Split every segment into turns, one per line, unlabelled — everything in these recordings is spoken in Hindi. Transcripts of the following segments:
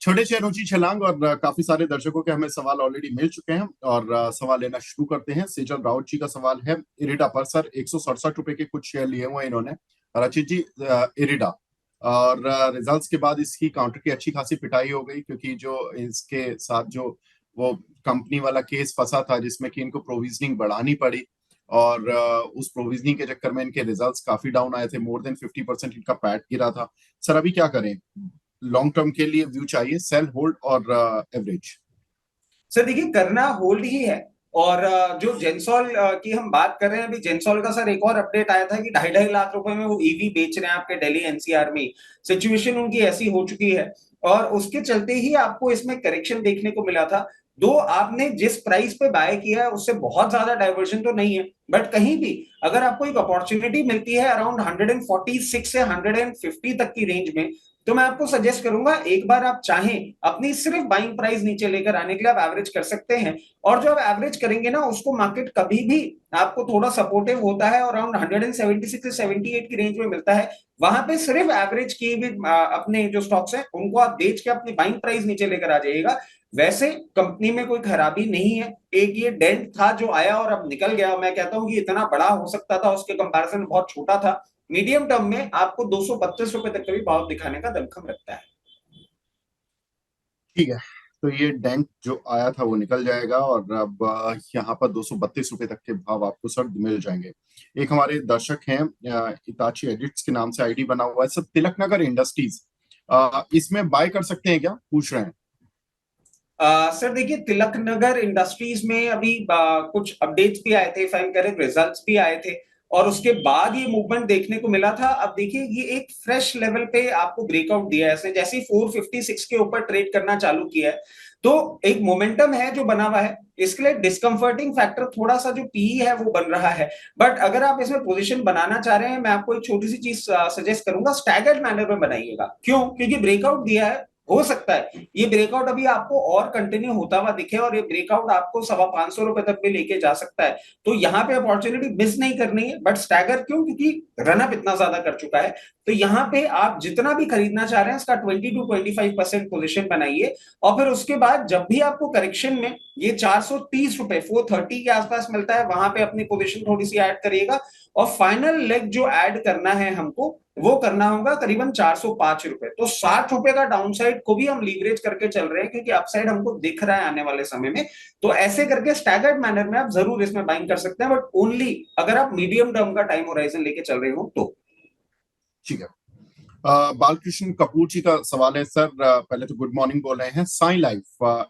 छोटे शेयर ऊंची छलांग और काफी सारे दर्शकों के हमें सवाल ऑलरेडी मिल चुके हैं और सवाल लेना शुरू करते हैं। सेजल राउत जी का सवाल है इरिडा पर। सर 167 रुपए के कुछ शेयर लिए हुए हैं इन्होंने। रचित जी, इरिडा और रिजल्ट्स के बाद इसकी काउंटर की अच्छी खासी पिटाई हो गई, क्योंकि जो इसके साथ जो वो कंपनी वाला केस फंसा था जिसमें कि इनको प्रोविजनिंग बढ़ानी पड़ी और उस प्रोविजनिंग के चक्कर में इनके रिजल्ट्स काफी डाउन आए थे। मोर देन 50% इनका पैट गिरा था। सर अभी क्या करें? लॉन्ग टर्म के लिए व्यू चाहिए, सेल, होल्ड और एवरेज?
सर देखिए, करना होल्ड ही है। और जो जेंसॉल की हम बात कर रहे हैं, अभी जेंसॉल का सर एक और अपडेट आया था कि 2.5 लाख रुपए में वो ईवी बेच रहे हैं आपके दिल्ली एनसीआर में। सिचुएशन उनकी ऐसी हो चुकी है और उसके चलते ही आपको इसमें करेक्शन देखने को मिला था। दो आपने जिस प्राइस पे बाय किया है उससे बहुत ज्यादा डाइवर्जन तो नहीं है, बट कहीं भी अगर आपको एक अपॉर्चुनिटी मिलती है अराउंड 146 से 150 तक की रेंज में, तो मैं आपको सजेस्ट करूंगा एक बार आप चाहें अपनी सिर्फ बाइंग प्राइस नीचे लेकर आने के लिए आप एवरेज कर सकते हैं। और जो आप एवरेज करेंगे ना, उसको मार्केट कभी भी आपको थोड़ा सपोर्टिव होता है और अराउंड 176 से 78 की रेंज में मिलता है। वहां पे सिर्फ एवरेज की भी अपने जो स्टॉक्स हैं उनको आप बेच के अपनी बाइंग प्राइस नीचे लेकर आ जाइएगा। वैसे कंपनी में कोई खराबी नहीं है। एक ये डेंट था जो आया और अब निकल गया, मैं कहता हूं कि इतना बड़ा हो सकता था, उसके कंपैरिजन में बहुत छोटा था। मीडियम टर्म में आपको 232 रुपए तक का भी भाव दिखाने का दमखम रखता है।
ठीक है, तो ये डेंट जो आया था वो निकल जाएगा और अब यहाँ पर 232 रुपए तक के भाव आपको सर मिल जाएंगे। एक हमारे दर्शक हैं, इताची एडिट्स के नाम से आईडी बना हुआ है, सर तिलक नगर इंडस्ट्रीज, इसमें बाय कर सकते हैं क्या, पूछ रहे हैं।
सर देखिए, तिलक नगर इंडस्ट्रीज में अभी कुछ अपडेट्स भी आए थे, फाइन करेक्ट रिजल्ट्स भी आए थे और उसके बाद ये मूवमेंट देखने को मिला था। अब देखिए, ये एक फ्रेश लेवल पे आपको ब्रेकआउट दिया है इसने, जैसे ही 456 के ऊपर ट्रेड करना चालू किया है तो एक मोमेंटम है जो बना हुआ है। इसके लिए डिस्कंफर्टिंग फैक्टर थोड़ा सा जो पी है वो बन रहा है। बट अगर आप इसमें पोजीशन बनाना चाह रहे हैं, मैं आपको एक छोटी सी चीज सजेस्ट करूंगा, स्टैगर्ड मैनर में बनाइएगा। क्यों? क्योंकि ब्रेकआउट दिया है, हो सकता है ये ब्रेकआउट अभी आपको और कंटिन्यू होता हुआ दिखे और ये ब्रेकआउट आपको 525 रुपए तक भी लेके जा सकता है। तो यहाँ पे अपॉर्चुनिटी मिस नहीं करनी है, बट स्टैगर क्यों? क्योंकि रनअप इतना ज्यादा कर चुका है। तो यहाँ पे आप जितना भी खरीदना चाह रहे हैं इसका 20 to 25% पोजिशन बनाइए। और फिर उसके बाद जब भी आपको करेक्शन में ये 430 रुपए 430 के आसपास मिलता है, वहां पे अपनी पोजिशन थोड़ी सी ऐड करिएगा। और फाइनल लेग जो ऐड करना है हमको, वो करना होगा करीबन 405 रुपए। तो 60 रुपए का डाउनसाइड को भी हम लीवरेज करके चल रहे हैं, क्योंकि अपसाइड हमको दिख रहा है आने वाले समय में। तो ऐसे करके स्टैगर्ड मैनर में आप जरूर इसमें बाइंग कर सकते हैं, बट ओनली अगर आप मीडियम टर्म का टाइम होराइजन लेके चल रहे हो तो।
ठीक है। बालकृष्ण कपूर जी का सवाल है सर, पहले तो गुड मॉर्निंग बोल रहे हैं। साइन लाइफ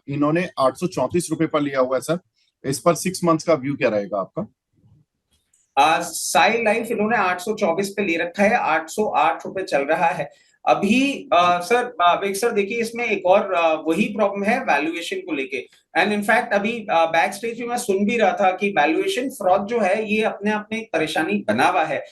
इन्होंने 834 रुपए पर लिया हुआ है सर, इस पर 6 मंथ्स का व्यू क्या रहेगा आपका?
साई लाइफ इन्होंने 824 पे ले रखा है, 808 रुपए चल रहा है अभी। सर वेग सर देखिए, इसमें एक और वही प्रॉब्लम है वैल्यूएशन को लेके। एंड इनफैक्ट अभी बैक स्टेज में मैं सुन भी रहा था कि वैल्यूएशन फ्रॉड जो है ये अपने आप में एक परेशानी बना हुआ है।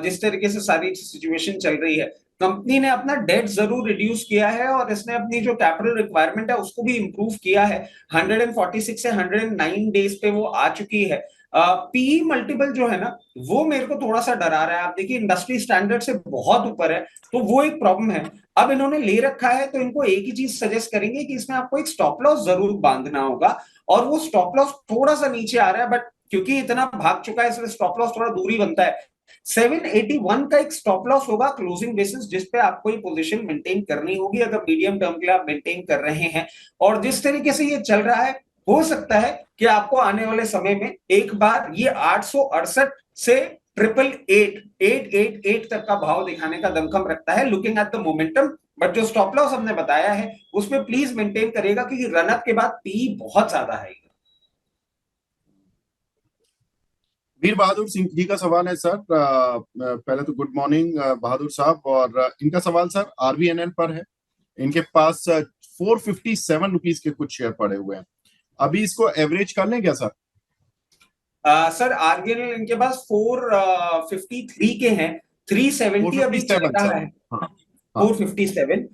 जिस तरीके से सारी सिचुएशन चल रही है, कंपनी ने अपना डेट जरूर रिड्यूस किया है और इसने अपनी जो कैपिटल रिक्वायरमेंट है उसको भी इंप्रूव किया है। 146 से 109 डेज पे वो आ चुकी है। पीई मल्टीपल जो है ना, वो मेरे को थोड़ा सा डरा रहा है। आप देखिए, इंडस्ट्री स्टैंडर्ड से बहुत ऊपर है, तो वो एक प्रॉब्लम है। अब इन्होंने ले रखा है तो इनको एक ही चीज सजेस्ट करेंगे कि इसमें आपको एक स्टॉप लॉस जरूर बांधना होगा। और वो स्टॉप लॉस थोड़ा सा नीचे आ रहा है, बट क्योंकि इतना भाग चुका है इसलिए स्टॉप लॉस थोड़ा दूरी बनता है। 781 का एक स्टॉप लॉस होगा क्लोजिंग बेसिस, जिसपे आपको ये पोजीशन मेंटेन करनी होगी अगर मीडियम टर्म के लिए आप मेंटेन कर रहे हैं। और जिस तरीके से ये चल रहा है, हो सकता है कि आपको आने वाले समय में एक बार ये 868 से 888 तक का भाव दिखाने का दमखम रखता है, looking at the momentum. But जो स्टॉप लॉस हमने बताया है उसमें प्लीज मेंटेन करिएगा, क्योंकि रनअप के बाद पी बहुत ज्यादा है।
वीर बहादुर सिंह जी का सवाल है सर, पहले तो गुड मॉर्निंग बहादुर साहब। और इनका सवाल सर आरबीएनएल पर है। इनके पास 457 रुपीज के कुछ शेयर पड़े हुए हैं। अभी इसको एवरेज कर लें क्या सर?
सर आरबीएल इनके पास 453 के हैं। 370 अभी चल
457
रहा
सर।
है।
हाँ। हाँ।
457।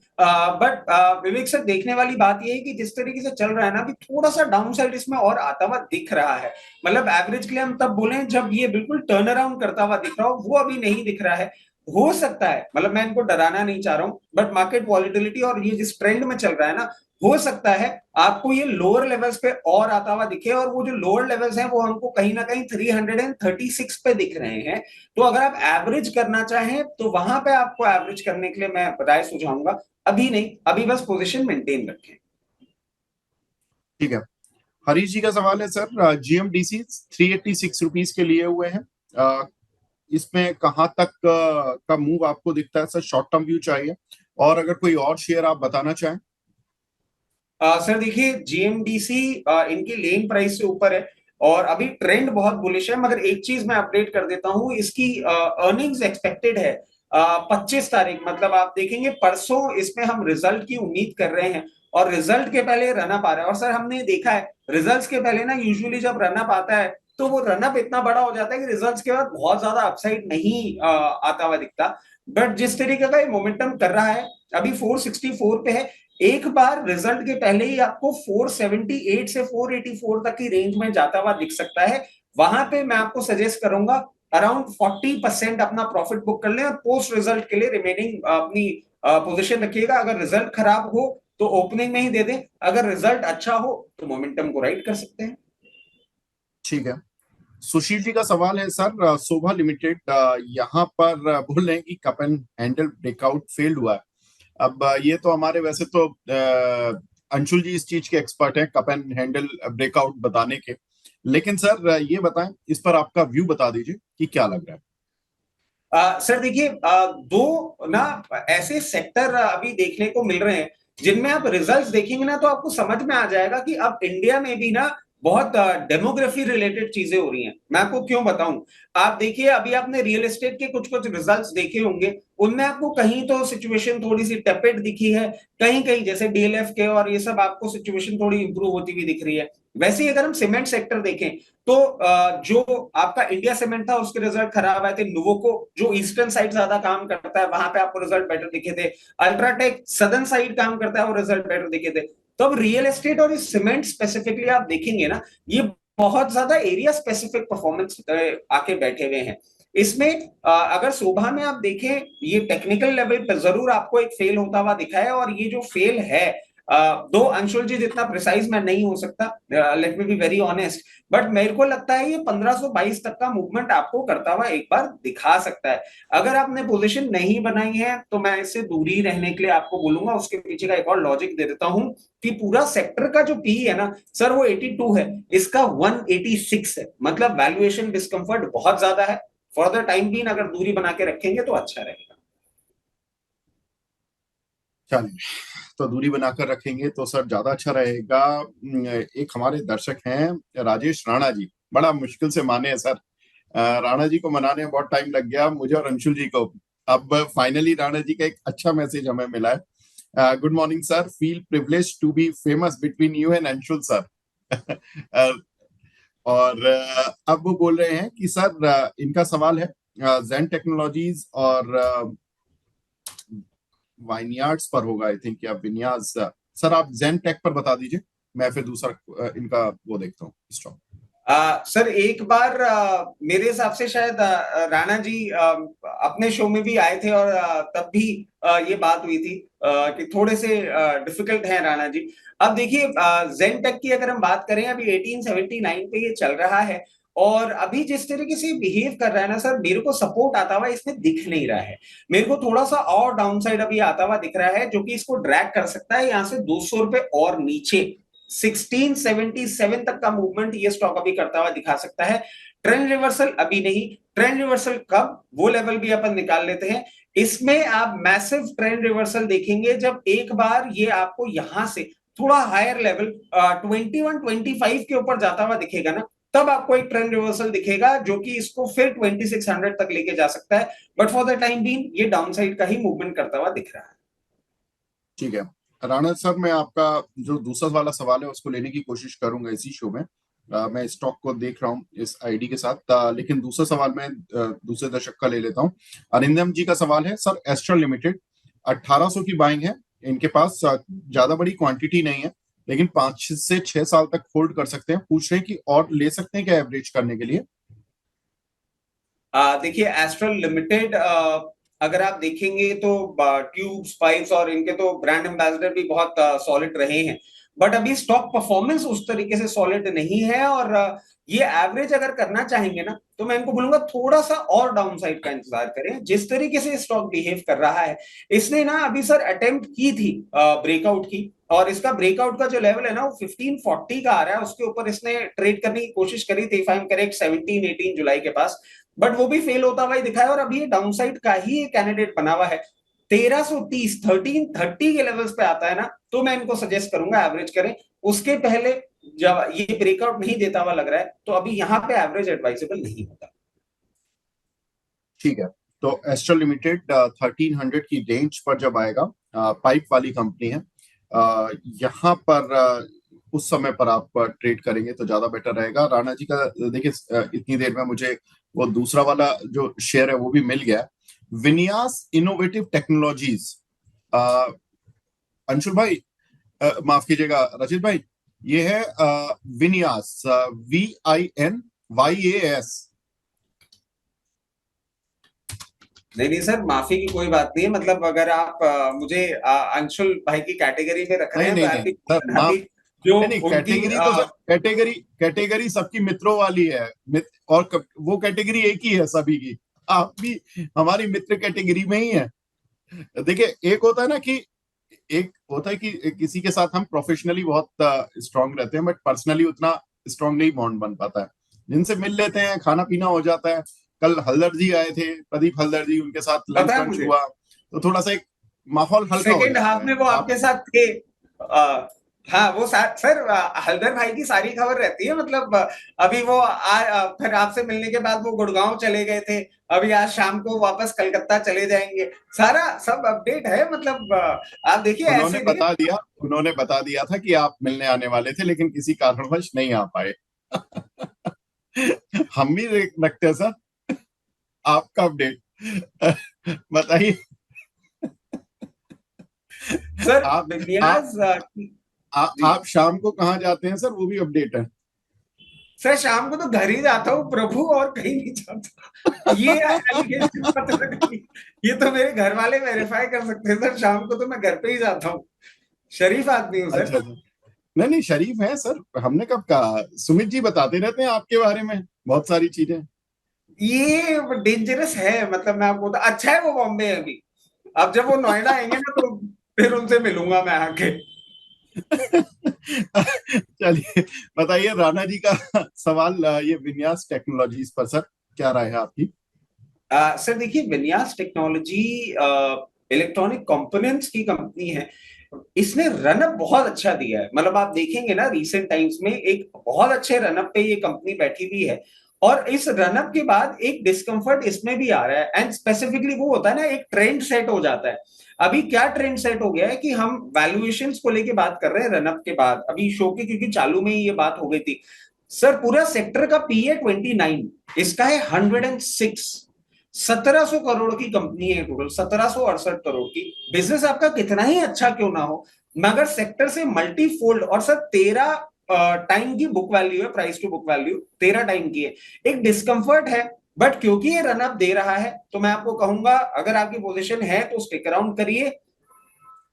बट विवेक सर, देखने वाली बात यह है कि जिस तरीके से चल रहा है ना, अभी थोड़ा सा डाउन साइड इसमें और आता हुआ दिख रहा है। मतलब एवरेज के लिए हम तब बोले जब ये बिल्कुल टर्न अराउंड करता हुआ दिख रहा हो, वो अभी नहीं दिख रहा है। हो सकता है, मतलब मैं इनको डराना नहीं चाह रहा हूं, बट मार्केट वॉलिटिलिटी और ये जिस ट्रेंड में चल रहा है ना, हो सकता है आपको ये लोअर लेवल्स पे और आता हुआ दिखे, और वो जो लोअर लेवल्स हैं वो हमको कहीं ना कहीं 336 पे दिख रहे हैं। तो अगर आप एवरेज करना चाहें तो वहां पे आपको एवरेज करने के लिए मैं राय सुझाऊंगा, अभी नहीं, अभी बस पोजीशन मेंटेन रखें।
ठीक है। हरीश जी का सवाल है सर, जीएमडीसी 386 रुपीज के लिए हुए हैं, इसमें कहाँ तक का मूव आपको दिखता है सर? शॉर्ट टर्म व्यू चाहिए, और अगर कोई और शेयर आप बताना चाहें।
सर देखिए, जीएमडीसी इनकी लेन प्राइस से ऊपर है और अभी ट्रेंड बहुत बुलिश है, मगर एक चीज मैं अपडेट कर देता हूं, इसकी अर्निंग्स एक्सपेक्टेड है 25 तारीख, मतलब आप देखेंगे परसों इसमें हम रिजल्ट की उम्मीद कर रहे हैं, और रिजल्ट के पहले रनअप आ रहा है। और सर हमने देखा है रिजल्ट्स के पहले ना यूजुअली जब रनअप आता है तो वो रनअप इतना बड़ा हो जाता है कि रिजल्ट्स के बाद बहुत ज्यादा अपसाइड नहीं आता हुआ दिखता। बट जिस तरीके का ये मोमेंटम कर रहा है, अभी 464 पे है, एक बार रिजल्ट के पहले ही आपको 478 से 484 तक की रेंज में जाता हुआ दिख सकता है। वहां पे मैं आपको सजेस्ट करूंगा अराउंड 40% अपना प्रॉफिट बुक कर लें, और पोस्ट रिजल्ट के लिए रिमेनिंग अपनी पोजीशन रखिएगा। अगर रिजल्ट खराब हो तो ओपनिंग में ही दे दें, अगर रिजल्ट अच्छा हो तो मोमेंटम को राइड कर सकते हैं।
ठीक है। सुशील जी का सवाल है सर, शोभा लिमिटेड यहाँ पर बोल रहे हैं कि cup and handle breakout failed हुआ है। अब ये तो हमारे वैसे तो अंशुल जी इस चीज के एक्सपर्ट हैं, कप एंड हैंडल ब्रेकआउट बताने के। लेकिन सर ये बताएं, इस पर आपका व्यू बता दीजिए कि क्या लग रहा है।
सर देखिए, दो ना ऐसे सेक्टर अभी देखने को मिल रहे हैं जिनमें आप रिजल्ट्स देखेंगे ना तो आपको समझ में आ जाएगा कि अब इंडिया में भी ना बहुत डेमोग्राफी रिलेटेड चीजें हो रही हैं। मैं आपको क्यों बताऊं, आप देखिए अभी आपने रियल एस्टेट के कुछ कुछ रिजल्ट्स देखे होंगे, उनमें आपको कहीं तो सिचुएशन थोड़ी सी टेपेड दिखी है, कहीं कहीं जैसे डीएलएफ के और ये सब आपको सिचुएशन थोड़ी इंप्रूव होती हुई दिख रही है। वैसे ही अगर हम सीमेंट सेक्टर देखें तो जो आपका इंडिया सीमेंट था उसके रिजल्ट खराब आए थे, नुवोको जो ईस्टर्न साइड ज्यादा काम करता है वहां पे आपको रिजल्ट बेटर दिखे थे, अल्ट्राटेक सदर्न साइड काम करता है वो रिजल्ट बेटर दिखे थे। तो अब रियल एस्टेट और इस सीमेंट स्पेसिफिकली आप देखेंगे ना, ये बहुत ज्यादा एरिया स्पेसिफिक परफॉर्मेंस आके बैठे हुए हैं। इसमें अगर शोभा में आप देखें, ये टेक्निकल लेवल पर जरूर आपको एक फेल होता हुआ दिखा है, और ये जो फेल है, दो अंशुल जी जितना प्रिसाइज मैं नहीं हो सकता, let me be very honest, but मेरे को लगता है ये 1522 तक का मूवमेंट आपको करता हुआ एक बार दिखा सकता है। अगर आपने पोजीशन नहीं बनाई है तो मैं इससे दूरी रहने के लिए आपको बोलूंगा। उसके पीछे का एक और लॉजिक दे देता हूं कि पूरा सेक्टर का जो पी है ना सर वो 82 है, इसका 186 है, मतलब वैल्यूएशन डिस्कंफर्ट बहुत ज्यादा है। फॉर द टाइम बीन अगर दूरी बना के रखेंगे तो अच्छा रहेगा।
चलिए, तो दूरी बनाकर रखेंगे तो सर ज्यादा अच्छा रहेगा। एक हमारे दर्शक हैं राजेश राणा जी, बड़ा मुश्किल से माने हैं सर। राणा जी को मनाने में बहुत टाइम लग गया मुझे और अंशुल जी को। अब फाइनली राणा जी का एक अच्छा मैसेज हमें मिला है। Good morning sir, feel privilege to be famous between you and Anshul sir. और अब वो बोल रहे हैं कि सर इनका सवाल है जेन टेक्नोलॉजीज और वाइनयार्ड्स पर होगा आई थिंक, या विन्यास। सर आप जेन टेक पर बता दीजिए, मैं फिर दूसरा इनका वो देखता हूँ स्टॉक।
सर एक बार मेरे हिसाब से शायद राणा जी अपने शो में भी आए थे, और तब भी ये बात हुई थी कि थोड़े से डिफिकल्ट हैं राणा जी। अब देखिए जेन टेक की अगर हम बात करें, अभी 1879 पे ये चल रहा है, और अभी जिस तरीके से बिहेव कर रहा है ना सर, मेरे को सपोर्ट आता हुआ इसमें दिख नहीं रहा है। मेरे को थोड़ा सा और डाउन साइड अभी आता हुआ दिख रहा है, जो कि इसको ड्रैग कर सकता है यहाँ से 200 रुपए और नीचे। 1677 तक का मूवमेंट ये स्टॉक अभी करता हुआ दिखा सकता है। ट्रेंड रिवर्सल अभी नहीं, ट्रेंड रिवर्सल कब, वो लेवल भी अपन निकाल लेते हैं। इसमें आप मैसिव ट्रेंड रिवर्सल देखेंगे जब एक बार ये आपको यहां से थोड़ा हायर लेवल 2125 के ऊपर जाता हुआ दिखेगा ना, तब आपको एक ट्रेंड रिवर्सल दिखेगा जो कि इसको फिर 2600 तक लेके जा सकता है। But for the time being ये डाउनसाइड का ही मूवमेंट करता हुआ दिख रहा है।
ठीक है राणा सर, मैं आपका जो दूसरा वाला सवाल है उसको लेने की कोशिश करूंगा इसी शो में। मैं स्टॉक को देख रहा हूँ इस आईडी के साथ, लेकिन दूसरा सवाल मैं दूसरे दर्शक का ले लेता हूँ। अरिंदम जी का सवाल है सर, एस्ट्रल लिमिटेड 1800 की बाइंग है इनके पास, ज्यादा बड़ी क्वांटिटी नहीं है, लेकिन 5 से 6 साल तक होल्ड कर सकते हैं। पूछ रहे हैं कि और ले सकते हैं क्या एवरेज करने के लिए।
देखिए एस्ट्रल लिमिटेड अगर आप देखेंगे तो ट्यूब्स, पाइप्स और इनके तो ब्रांड एम्बेसडर भी बहुत सॉलिड रहे हैं, बट अभी स्टॉक परफॉर्मेंस उस तरीके से सॉलिड नहीं है। और ये एवरेज अगर करना चाहेंगे ना, तो मैं इनको बोलूंगा थोड़ा सा और डाउन साइड का इंतजार करें। जिस तरीके से स्टॉक बिहेव कर रहा है, इसने ना अभी सर अटेम्प्ट की थी ब्रेकआउट की, और इसका ब्रेकआउट का जो लेवल है ना वो 1540 का आ रहा है, उसके ऊपर इसने ट्रेड करने की कोशिश करी थी, इफ आई एम करेक्ट 17-18 जुलाई के पास, बट वो भी फेल होता हुआ दिखा है। और अभी ये डाउनसाइड का ही कैंडिडेट बना हुआ है। 1330 1330 के लेवल्स पे आता है ना, तो मैं इनको सजेस्ट करूंगा एवरेज करें। उसके पहले जब ये ब्रेकआउट नहीं देता हुआ लग रहा है, तो अभी यहां पे एवरेज एडवाइजेबल नहीं होता।
ठीक है, तो एस्ट्रल लिमिटेड 1300 की रेंज पर जब आएगा, पाइप वाली कंपनी है, यहाँ पर उस समय पर आप ट्रेड करेंगे तो ज्यादा बेटर रहेगा। राणा जी का देखिए, इतनी देर में मुझे वो दूसरा वाला जो शेयर है वो भी मिल गया, विन्यास इनोवेटिव टेक्नोलॉजीज। अंशुल भाई, माफ कीजिएगा रचित भाई, ये है विन्यास, VINYAS।
नहीं नहीं सर, माफी की कोई बात नहीं है। मतलब अगर आप मुझे अंशुल भाई की कैटेगरी में रख रहे
नहीं
हैं, तो
नहीं
आई
नहीं
एम
सर, माफ।
जो
नहीं नहीं,
उनकी
कैटेगरी तो सर, कैटेगरी कैटेगरी सबकी मित्रों वाली है। और वो कैटेगरी एक ही है सभी की। आप भी हमारी मित्र कैटेगरी में ही है। देखिए, एक होता है ना कि एक होता है कि किसी के साथ हम प्रोफेशनली बहुत स्ट्रांग रहते हैं, बट पर्सनली उतना स्ट्रांग नहीं बॉन्ड बन पाता है। जिनसे मिल लेते हैं, खाना पीना हो जाता है। कल हल्दर जी आए थे, प्रदीप हल्दर जी, उनके साथ लंच
पता है
वंच
मुझे,
हुआ, तो थोड़ा सा एक माहौल हल्का हो
सेकेंड
जाता
हाफ
है।
में वो
आप
आपके साथ थे। हाँ वो सर हल्दर भाई की सारी खबर रहती है। मतलब अभी वो फिर आपसे मिलने के बाद वो गुड़गांव चले गए थे, अभी आज शाम को वापस कलकत्ता चले जाएंगे। सारा सब अपडेट है। मतलब आप देखिए,
उन्होंने
ऐसे देखिए।
बता दिया उन्होंने बता दिया था कि आप मिलने आने वाले थे, लेकिन किसी कारणवश नहीं आ पाए। हम भी रखते हैं सर आपका अपडेट। बताइए।
सर
आप आप
विन्यास जी,
आप शाम को कहाँ जाते हैं सर, वो भी अपडेट है।
सर शाम को तो घर ही जाता हूँ प्रभु, और कहीं नहीं जाता। ये एलिगेशन मत रखिए, ये तो मेरे घर वाले वेरीफाई कर सकते हैं सर। शाम को तो मैं घर पे ही जाता हूँ, शरीफ आदमी हूँ सर।
अच्छा अच्छा, नहीं नहीं, शरीफ है सर, हमने कब कहा? सुमित जी बताते रहते हैं आपके बारे में बहुत सारी चीजें।
ये डेंजरस है। मतलब मैं आपको अच्छा है वो बॉम्बे है अभी। अब जब वो नोएडा आएंगे ना, तो फिर उनसे मिलूंगा मैं आके।
चलिए, बताइए राणा जी का सवाल, ये विन्यास टेक्नोलॉजीज पर सर, क्या राय है आपकी?
सर देखिए, विन्यास टेक्नोलॉजी इलेक्ट्रॉनिक कंपोनेंट्स की कंपनी है। इसने रनअप बहुत अच्छा दिया है। मतलब आप देखेंगे ना, रीसेंट टाइम्स में एक बहुत अच्छे रनअप पे ये कंपनी बैठी हुई है। और इस रनअप के बाद एक डिस्कंफर्ट इसमें भी आ रहा है, एंड स्पेसिफिकली वो होता है ना, एक ट्रेंड सेट हो जाता है। अभी क्या ट्रेंड सेट हो गया है कि हम वैल्यूएशंस को लेके बात कर रहे हैं रनअप के बाद, अभी शो के क्योंकि चालू में ही ये बात हो गई थी। सर पूरा सेक्टर का पीए 29, इसका है 106। 1700 करोड़ की कंपनी है टोटल, 1768 करोड़ की। बिजनेस आपका कितना ही अच्छा क्यों ना हो, मगर सेक्टर से मल्टी फोल्ड, और सर 13 टाइम की बुक वैल्यू है, price to book value 13 time की है। एक डिस्कंफर्ट है, बट क्योंकि ये रनअप दे रहा है, तो मैं आपको कहूंगा अगर आपकी पोजीशन है तो स्टिक अराउंड करिए।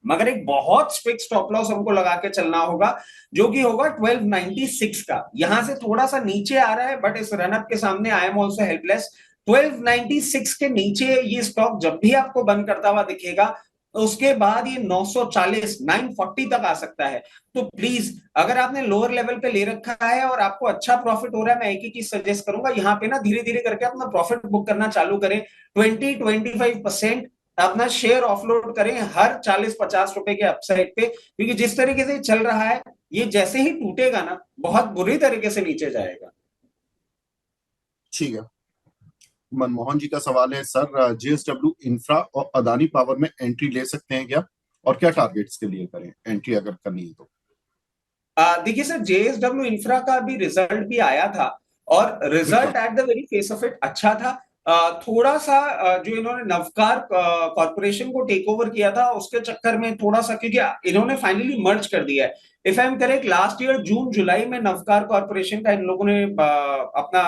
मगर एक बहुत स्ट्रिक्ट स्टॉप लॉस हमको लगा के चलना होगा, जो कि होगा 1296 का। यहां से थोड़ा सा नीचे आ रहा है, बट इस रनअप के सामने आई एम ऑल्सो हेल्पलेस। 1296 के नीचे ये स्टॉक जब भी आपको बंद करता हुआ दिखेगा, तो उसके बाद ये 940 940 तक आ सकता है। तो प्लीज, अगर आपने लोअर लेवल पे ले रखा है और आपको अच्छा प्रॉफिट हो रहा है, मैं एक ही चीज सजेस्ट करूंगा, यहाँ पे ना धीरे धीरे करके अपना प्रॉफिट बुक करना चालू करें। 20-25% अपना शेयर ऑफलोड करें हर 40-50 रुपए के अपसाइड पे, क्योंकि जिस तरीके से चल रहा है, ये जैसे ही टूटेगा ना, बहुत बुरी तरीके से नीचे जाएगा।
ठीक है। मनमोहन जी का सवाल है, सर JSW इंफ्रा और अदानी पावर में एंट्री ले सकते हैं क्या, और क्या टारगेट्स के लिए करें एंट्री अगर करनी है तो?
देखिए सर, जेएसडब्ल्यू इंफ्रा का भी रिजल्ट भी आया था, और
बिल्कुल।
Result at the very face of it अच्छा था। थोड़ा सा जो इन्होंने नवकार कॉर्पोरेशन को टेक ओवर किया था उसके चक्कर में थोड़ा सा, क्योंकि इन्होंने फाइनली मर्ज कर दिया है। If I am correct, last year June July में नवकार कॉर्पोरेशन का इन लोगों ने अपना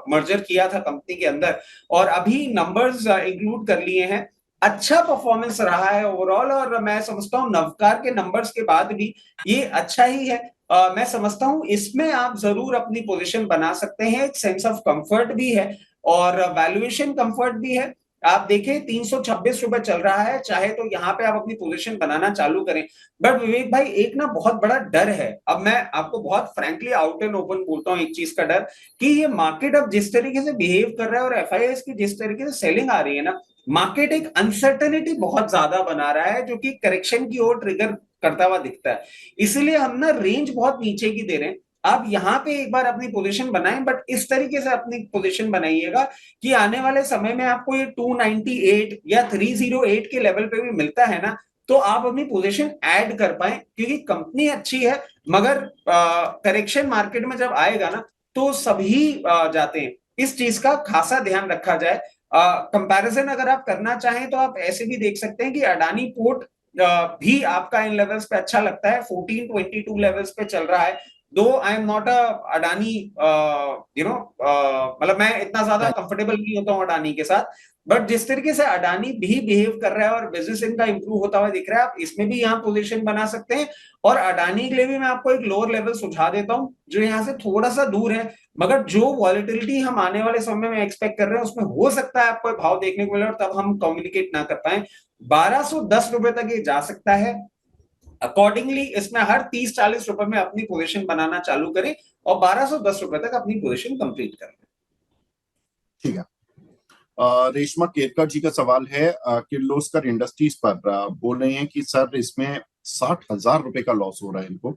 मर्जर किया था कंपनी के अंदर, और अभी नंबर्स इंक्लूड कर लिए हैं। अच्छा परफॉर्मेंस रहा है ओवरऑल, और मैं समझता हूँ नवकार के नंबर्स के बाद भी ये अच्छा ही है। मैं समझता हूं इसमें आप जरूर अपनी पोजीशन बना सकते हैं, एक सेंस ऑफ कंफर्ट भी है और वैल्यूएशन कंफर्ट भी है। आप देखें 326 रुपए चल रहा है, चाहे तो यहाँ पे आप अपनी पोजीशन बनाना चालू करें। बट विवेक भाई, एक ना बहुत बड़ा डर है, अब मैं आपको बहुत फ्रैंकली आउट एंड ओपन बोलता हूँ, एक चीज का डर कि ये मार्केट अब जिस तरीके से बिहेव कर रहा है और एफआईआईस की जिस तरीके से सेलिंग आ रही है ना, मार्केट एक अनसर्टेनिटी बहुत ज्यादा बना रहा है जो कि करेक्शन की ओर ट्रिगर करता हुआ दिखता है। इसीलिए हम ना रेंज बहुत नीचे की दे रहे हैं। आप यहां पे एक बार अपनी पोजीशन बनाएं, बट इस तरीके से अपनी पोजीशन बनाइएगा कि आने वाले समय में आपको ये 298 या 308 के लेवल पे भी मिलता है ना, तो आप अपनी पोजीशन ऐड कर पाए, क्योंकि कंपनी अच्छी है, मगर करेक्शन मार्केट में जब आएगा ना तो सभी जाते हैं। इस चीज का खासा ध्यान रखा जाए। कंपैरिजन अगर आप करना चाहें तो आप ऐसे भी देख सकते हैं कि अडानी पोर्ट भी आपका इन लेवल्स पे अच्छा लगता है, 1422 लेवल्स पे चल रहा है। दो I am not a Adani, मतलब मैं इतना ज्यादा कंफर्टेबल नहीं होता हूँ अडानी के साथ, बट जिस तरीके से अडानी भी बिहेव कर रहा है और बिजनेस इनका इंप्रूव होता हुआ दिख रहा है, आप इसमें भी यहाँ पोजीशन बना सकते हैं। और अडानी के लिए भी मैं आपको एक लोअर लेवल सुझा देता हूँ जो यहाँ से थोड़ा सा दूर है, मगर जो वॉलिटिलिटी हम आने वाले समय में एक्सपेक्ट कर रहे हैं उसमें हो सकता है आपको भाव देखने को मिले और तब हम कम्युनिकेट ना कर पाए। 1210 रुपए तक ये जा सकता है। अकॉर्डिंगली इसमें हर 30-40 रुपए में अपनी पोजीशन बनाना चालू करें और 1210 रुपए तक अपनी पोजीशन कंप्लीट करें।
ठीक है। रेशमा केरकर जी का सवाल है किर्लोस्कर इंडस्ट्रीज पर, बोल रहे हैं कि सर इसमें 60,000 रुपए का लॉस हो रहा है इनको।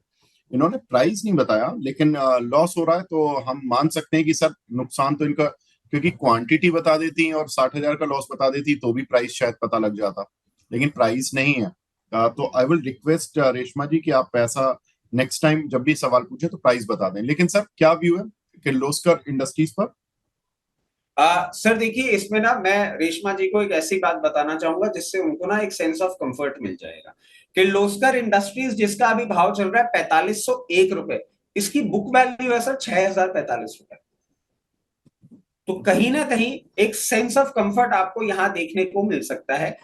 इन्होंने प्राइस नहीं बताया, लेकिन लॉस हो रहा है, तो हम मान सकते हैं कि सर नुकसान तो इनका, क्योंकि क्वांटिटी बता देती और 60,000 का लॉस बता देती तो भी प्राइस शायद पता लग जाता, लेकिन प्राइस नहीं है। तो आई विल रिक्वेस्ट रेशमा जी कि आप ऐसा नेक्स्ट टाइम जब भी सवाल पूछे तो प्राइस बता दें। लेकिन सर क्या व्यू है किर्लोस्कर इंडस्ट्रीज पर?
सर देखिए, इसमें ना मैं रेशमा जी को एक ऐसी बात बताना चाहूंगा जिससे उनको ना एक सेंस ऑफ कंफर्ट मिल जाएगा। किर्लोस्कर इंडस्ट्रीज जिसका अभी भाव चल रहा है 4501 रुपए, इसकी बुक वैल्यू है सर 6045 रुपए। तो कहीं ना कहीं एक सेंस ऑफ कंफर्ट आपको यहां देखने को मिल सकता है।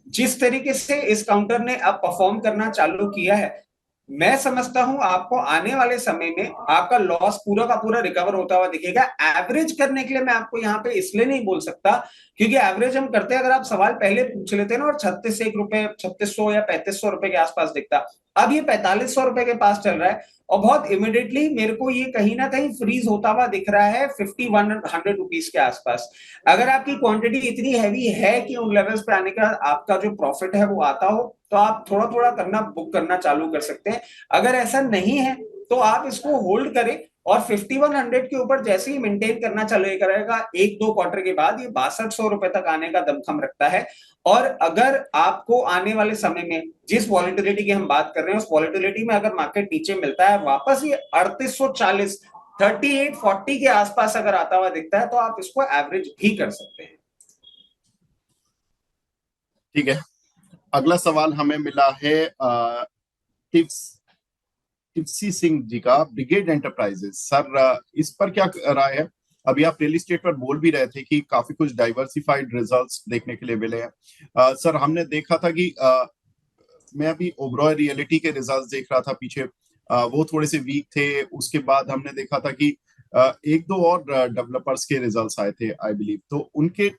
जिस तरीके से इस काउंटर ने अब परफॉर्म करना चालू किया है, मैं समझता हूं आपको आने वाले समय में आपका लॉस पूरा का पूरा रिकवर होता हुआ दिखेगा। एवरेज करने के लिए मैं आपको यहां पे इसलिए नहीं बोल सकता क्योंकि एवरेज हम करते हैं, अगर आप सवाल पहले पूछ लेते ना और 36 रुपए 3600 या 3500 रुपए के आसपास दिखता, अब ये 4500 रुपए के पास चल रहा है और बहुत इमिडिएटली मेरे को ये कहीं ना कहीं फ्रीज होता हुआ दिख रहा है 5100 रुपीज के आसपास। अगर आपकी क्वांटिटी इतनी हैवी है कि उन लेवल्स पे आने का आपका जो प्रॉफिट है वो आता हो, तो आप थोड़ा थोड़ा करना बुक करना चालू कर सकते हैं। अगर ऐसा नहीं है तो आप इसको होल्ड करें और 5100 के ऊपर जैसे ही मेंटेन करना चालू करेगा, एक दो क्वार्टर के बाद ये 6200 रुपए तक आने का दमखम रखता है। और अगर आपको आने वाले समय में जिस वॉलिटिलिटी की हम बात कर रहे हैं उस वॉलिटिलिटी में अगर मार्केट नीचे मिलता है वापस ये 3840 3840 के आसपास अगर आता हुआ दिखता है तो आप इसको एवरेज भी कर सकते हैं।
ठीक है। अगला सवाल हमें मिला है टिप्सी सिंह जी का, ब्रिगेड एंटरप्राइजेस। सर इस पर क्या राय है? अभी आप रियल एस्टेट पर बोल भी रहे थे कि काफी कुछ डाइवर्सिफाइड रिजल्ट्स देखने के लिए मिले हैं। सर हमने देखा था कि मैं अभी ओबरॉय रियलिटी के रिजल्ट्स देख रहा था पीछे, वो थोड़े से वीक थे। उसके बाद हमने देखा था कि एक दो और डेवलपर्स के रिजल्ट्स आए थे आई बिलीव, तो उनके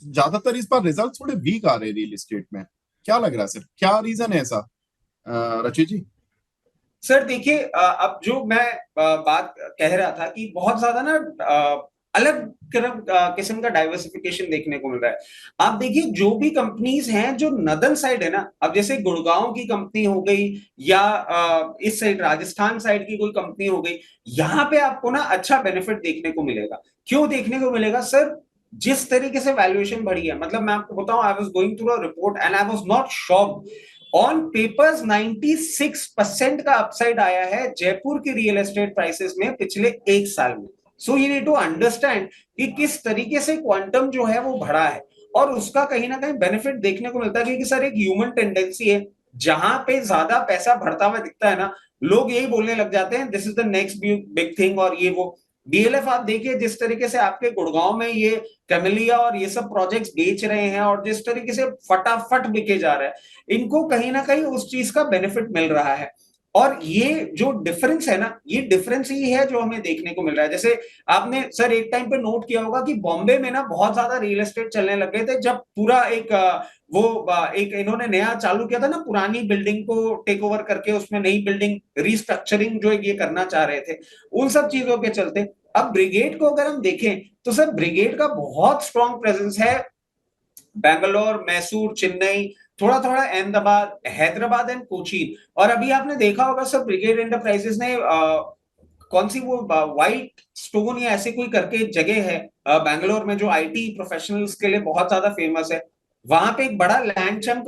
ज्यादातर इस बार रिजल्ट थोड़े वीक आ रहे हैं रियल एस्टेट में। क्या लग रहा है सर, क्या रीजन है ऐसा? रचित जी।
सर देखिए, अब जो मैं बात कह रहा था कि बहुत ज्यादा ना अलग किस्म का डाइवर्सिफिकेशन देखने को मिल रहा है। आप देखिए जो भी कंपनीज हैं जो नदन साइड है ना, अब जैसे गुड़गांव की कंपनी हो गई या इस साइड राजस्थान साइड की कोई कंपनी हो गई, यहां पे आपको ना अच्छा बेनिफिट देखने को मिलेगा। क्यों देखने को मिलेगा सर? जिस तरीके से वैल्यूएशन बढ़ी है, मतलब मैं आपको बताऊं, I was going through a report and I was not shocked. On papers 96% का अपसाइड आया है जयपुर की रियल एस्टेट प्राइसेस में पिछले एक साल में। So you need to understand कि किस तरीके से क्वांटम जो है वो बढ़ा है, और उसका कहीं ना कहीं बेनिफिट देखने को मिलता है, क्योंकि सर एक ह्यूमन टेंडेंसी है, जहां पे ज्यादा पैसा बढ़ता हुआ दिखता है ना, लोग यही बोलने लग जाते हैं this is the next big thing, और ये वो। डीएलएफ आप देखिए जिस तरीके से आपके गुड़गांव में ये कैमेलिया और ये सब प्रोजेक्ट्स बेच रहे हैं, और जिस तरीके से फटाफट बिके जा रहा है, इनको कहीं ना कहीं उस चीज का बेनिफिट मिल रहा है। और ये जो डिफरेंस है ना, ये डिफरेंस ही है जो हमें देखने को मिल रहा है। जैसे आपने सर एक टाइम पे नोट किया होगा कि बॉम्बे में ना बहुत ज्यादा रियल एस्टेट चलने लग गए थे, जब पूरा एक एक इन्होंने नया चालू किया था ना, पुरानी बिल्डिंग को टेक ओवर करके उसमें नई बिल्डिंग रिस्ट्रक्चरिंग जो ये करना चाह रहे थे, उन सब चीजों के चलते अब ब्रिगेड को अगर हम देखें तो सर ब्रिगेड का बहुत स्ट्रॉन्ग प्रेजेंस है बैंगलोर, मैसूर, चेन्नई, थोड़ा थोड़ा अहमदाबाद, हैदराबाद एंड कोचीन। और अभी आपने देखा होगा सर ब्रिगेड एंटरप्राइजेस ने कौन सी वो व्हाइट स्टोन या ऐसे कोई करके एक जगह है बैंगलोर में, जो आईटी प्रोफेशनल्स के लिए बहुत ज्यादा फेमस है, वहां पे एक बड़ा लैंड चंक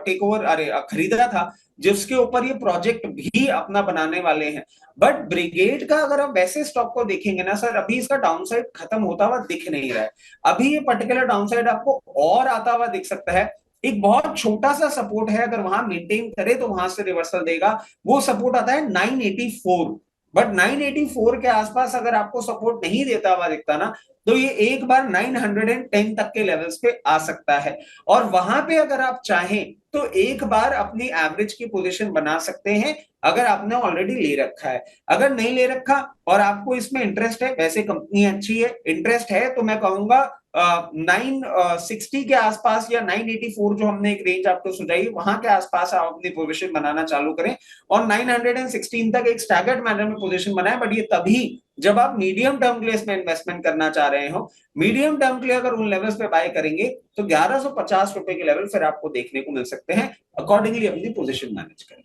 टेक ओवर अरे खरीदा था, जिसके ऊपर ये प्रोजेक्ट भी अपना बनाने वाले हैं। बट ब्रिगेड का अगर आप वैसे स्टॉक को देखेंगे ना सर, अभी इसका डाउनसाइड खत्म होता हुआ दिख नहीं रहा है। अभी ये पर्टिकुलर डाउनसाइड आपको और आता हुआ दिख सकता है। एक बहुत छोटा सा सपोर्ट है, अगर वहां मेंटेन करे तो वहां से रिवर्सल देगा। वो सपोर्ट आता है 984, बट 984 के आसपास अगर आपको सपोर्ट नहीं देता हुआ दिखता ना, तो ये एक बार 910 तक के लेवल्स पे आ सकता है। और वहां पे अगर आप चाहें तो एक बार अपनी एवरेज की पोजीशन बना सकते हैं, अगर आपने ऑलरेडी ले रखा है। अगर नहीं ले रखा और आपको इसमें इंटरेस्ट है, वैसे कंपनी अच्छी है, इंटरेस्ट है, तो मैं कहूंगा 960 के आसपास या 984 जो हमने एक रेंज आपको सुझाई, वहां के आसपास आप अपनी पोजीशन बनाना चालू करें, और 916 तक एक स्टैगर्ड मैनर में पोजीशन बनाएं। बट ये तभी जब आप मीडियम टर्म के लिए इसमें इन्वेस्टमेंट करना चाह रहे हो। मीडियम टर्म के लिए अगर उन लेवल्स पे बाय करेंगे तो 1150 रुपए के लेवल फिर आपको देखने को मिल सकते हैं। अकॉर्डिंगली अपनी पोजीशन मैनेज करें।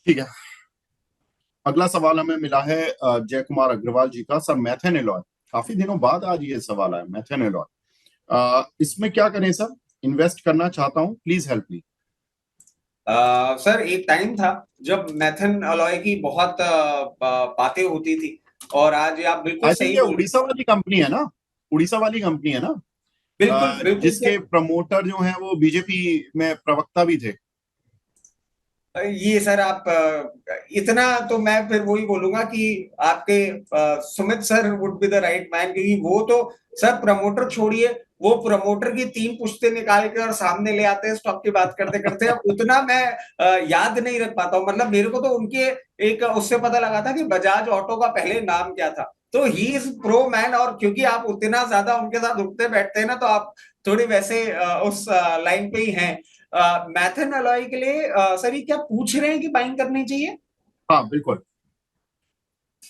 ठीक है, अगला सवाल हमें मिला है जय कुमार अग्रवाल जी का। सर मैथन एलॉय, काफी दिनों बाद आज ये सवाल आया, मैथन एलॉय इसमें क्या करें सर, इन्वेस्ट करना चाहता हूँ, प्लीज हेल्प मी।
सर एक टाइम था जब मैथन अलॉय की बहुत बातें होती थी, और आज आप बिल्कुल
आई थिंक
सही
ये
बोल,
उड़ीसा वाली कंपनी है ना, उड़ीसा वाली कंपनी है ना,
बिल्कुल बिल्कुल
जिसके प्रमोटर जो हैं वो बीजेपी में प्रवक्ता भी थे।
ये सर आप इतना तो मैं फिर वही बोलूंगा कि आपके Sumit sir would be the right man, क्योंकि वो तो सर प्रमोटर छोड़िए, वो प्रमोटर की 3 पुश्ते निकाल के और सामने ले आते हैं स्टॉक की बात करते करते। अब उतना मैं याद नहीं रख पाता हूँ, मतलब मेरे को तो उनके एक उससे पता लगा था कि बजाज ऑटो का पहले नाम क्या था। तो ही इज प्रो मैन, और क्योंकि आप उतना ज्यादा उनके साथ उठते बैठते हैं ना, तो आप थोड़ी वैसे उस लाइन पे ही हैं। मैथन अलॉय के लिए सर ये क्या पूछ रहे हैं कि बाइंग करनी चाहिए?
हाँ बिल्कुल।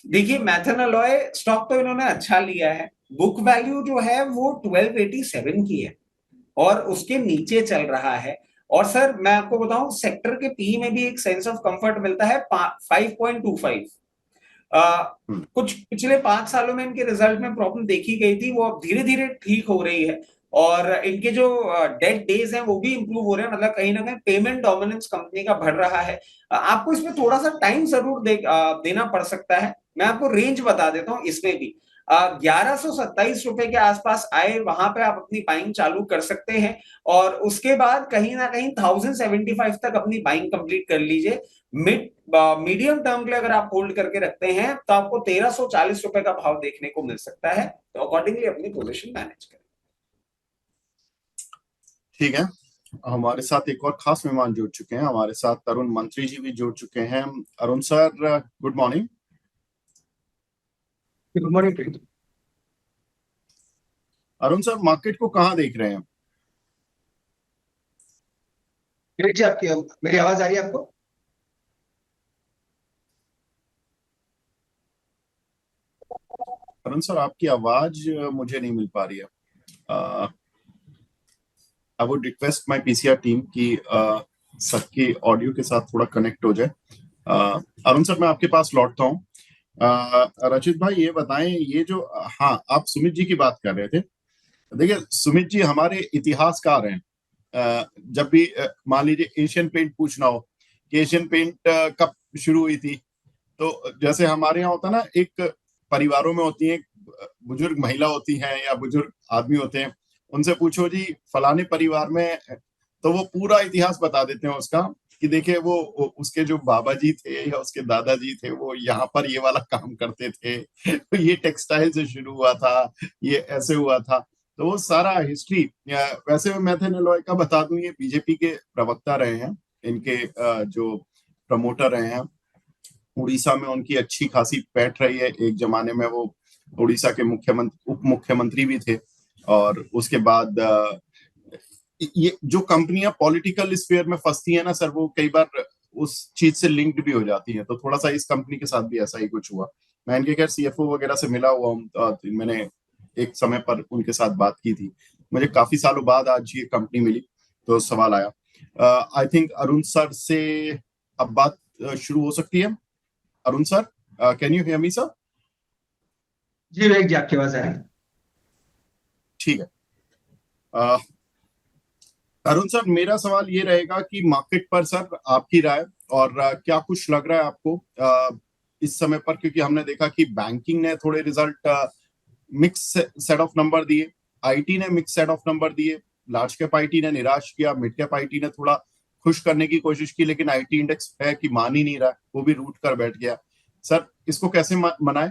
देखिए मैथन अलॉय स्टॉक तो इन्होंने अच्छा लिया है, बुक वैल्यू जो है वो 1287 की है, और उसके नीचे चल रहा है। और सर मैं आपको बताऊं, सेक्टर के पी में भी एक सेंस ऑफ कंफर्ट मिलता है 5.25। कुछ पिछले 5 सालों में इनके रिजल्ट में प्रॉब्लम देखी गई थी, वो अब धीरे धीरे ठीक हो रही है, और इनके जो डेट डेज हैं वो भी इंप्रूव हो रहे हैं, मतलब कहीं ना कहीं पेमेंट डोमिनेंस कंपनी का बढ़ रहा है। आपको इसमें थोड़ा सा टाइम जरूर देना पड़ सकता है। मैं आपको रेंज बता देता हूँ इसमें भी, 1127 रुपए के आसपास आए, वहां पे आप अपनी बाइंग चालू कर सकते हैं, और उसके बाद कहीं ना कहीं 1075 तक अपनी बाइंग कंप्लीट कर लीजिए। मीडियम टर्म के लिए अगर आप होल्ड करके रखते हैं तो आपको 1340 रुपए का भाव देखने को मिल सकता है, तो अकॉर्डिंगली अपनी पोजीशन मैनेज करें।
ठीक है, हमारे साथ एक और खास मेहमान जुड़ चुके हैं, हमारे साथ अरुण मंत्री जी भी जुड़ चुके हैं। Arun sir good morning.
Good morning.
Arun sir market को कहाँ देख रहे हैं?
जी आपकी मेरी आवाज आ रही है आपको?
अरुण सर आपकी आवाज मुझे नहीं मिल पा रही है। I would request my PCR team की सबके ऑडियो के साथ थोड़ा कनेक्ट हो जाए। अरुण सर मैं आपके पास लौटता हूँ। रचित भाई ये बताएं, ये जो हाँ आप सुमित जी की बात कर रहे थे, देखिए सुमित जी हमारे इतिहासकार हैं। जब भी मान लीजिए एशियन पेंट पूछना हो कि एशियन पेंट कब शुरू हुई थी, तो जैसे हमारे यहाँ होता है ना, एक परिवारों में होती है, बुजुर्ग महिला होती हैं या बुजुर्ग आदमी होते हैं, उनसे पूछो जी फलाने परिवार में, तो वो पूरा इतिहास बता देते हैं उसका, कि देखिए वो उसके जो बाबा जी थे या उसके दादाजी थे वो यहाँ पर ये वाला काम करते थे, ये टेक्सटाइल से शुरू हुआ था, ये ऐसे हुआ था। तो वो सारा हिस्ट्री, वैसे मैं मैथन एलॉय का बता दूं, ये बीजेपी के प्रवक्ता रहे हैं, इनके जो प्रमोटर रहे हैं। उड़ीसा में उनकी अच्छी खासी पैठ रही है, एक जमाने में वो उड़ीसा के मुख्यमंत्री उप मुख्यमंत्री भी थे। और उसके बाद ये जो कंपनियां पॉलिटिकल स्फीयर में फंसती है ना सर, वो कई बार उस चीज से लिंक्ड भी हो जाती है। तो थोड़ा सा इस कंपनी के साथ भी ऐसा ही कुछ हुआ। मैं इनके खैर सीएफओ वगैरह से मिला हुआ हूँ, तो मैंने एक समय पर उनके साथ बात की थी। मुझे काफी सालों बाद आज ये कंपनी मिली, तो सवाल आया। आई थिंक अरुण सर से अब बात शुरू हो सकती है। Arun sir, can you hear me sir?
जी विवेक जी, आपकी आवाज आ रही है।
ठीक है। अ, अरुण सर, मेरा सवाल ये रहेगा कि मार्केट पर सर आपकी राय, और क्या कुछ लग रहा है आपको इस समय पर, क्योंकि हमने देखा कि बैंकिंग ने थोड़े result mix set of number दिए, आईटी ने मिक्स सेट ऑफ नंबर दिए, लार्ज कैप आईटी ने निराश किया, मिड कैप आईटी ने थोड़ा खुश करने की कोशिश की, लेकिन आईटी इंडेक्स है कि मान ही नहीं रहा, वो भी रूट कर बैठ गया। सर इसको कैसे मनाए?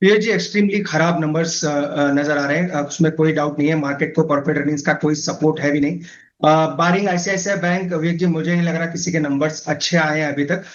ये जी एक्सट्रीमली खराब नंबर्स नजर आ रहे हैं, उसमें कोई डाउट नहीं है। मार्केट को कॉर्पोरेट अर्निंग्स का कोई सपोर्ट है भी नहीं। बारिंग आईसीआईसीआई बैंक, विवेक जी मुझे नहीं लग रहा किसी के नंबर्स अच्छे आए हैं अभी तक।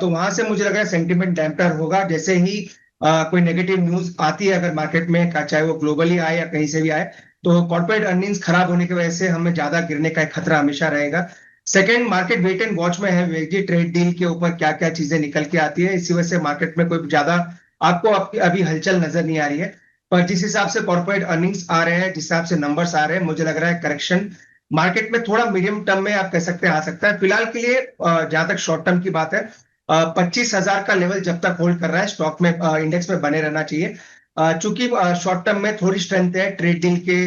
तो वहां से मुझे लग रहा है सेंटिमेंट डैम्पर होगा। जैसे ही कोई नेगेटिव न्यूज आती है अगर मार्केट में, चाहे वो ग्लोबली आए या कहीं से भी आए, तो कॉर्पोरेट अर्निंग्स खराब होने की वजह से हमें ज्यादा गिरने का एक खतरा हमेशा रहेगा। Second, market wait and watch में है विवेक जी, ट्रेड डील के ऊपर क्या क्या चीजें निकल के आती है, इसी वजह से मार्केट में कोई ज्यादा आपको अभी हलचल नजर नहीं आ रही है। पर जिस हिसाब से कॉर्पोरेट अर्निंग्स आ रहे हैं, जिस हिसाब से नंबर्स आ रहे हैं, मुझे लग रहा है करेक्शन मार्केट में थोड़ा मीडियम टर्म में आप कह सकते हैं आ सकता है। फिलहाल के लिए जहां तक शॉर्ट टर्म की बात है, 25,000 का लेवल जब तक होल्ड कर रहा है स्टॉक में, इंडेक्स में बने रहना चाहिए। चूंकि शॉर्ट टर्म में थोड़ी स्ट्रेंथ है ट्रेड डील के,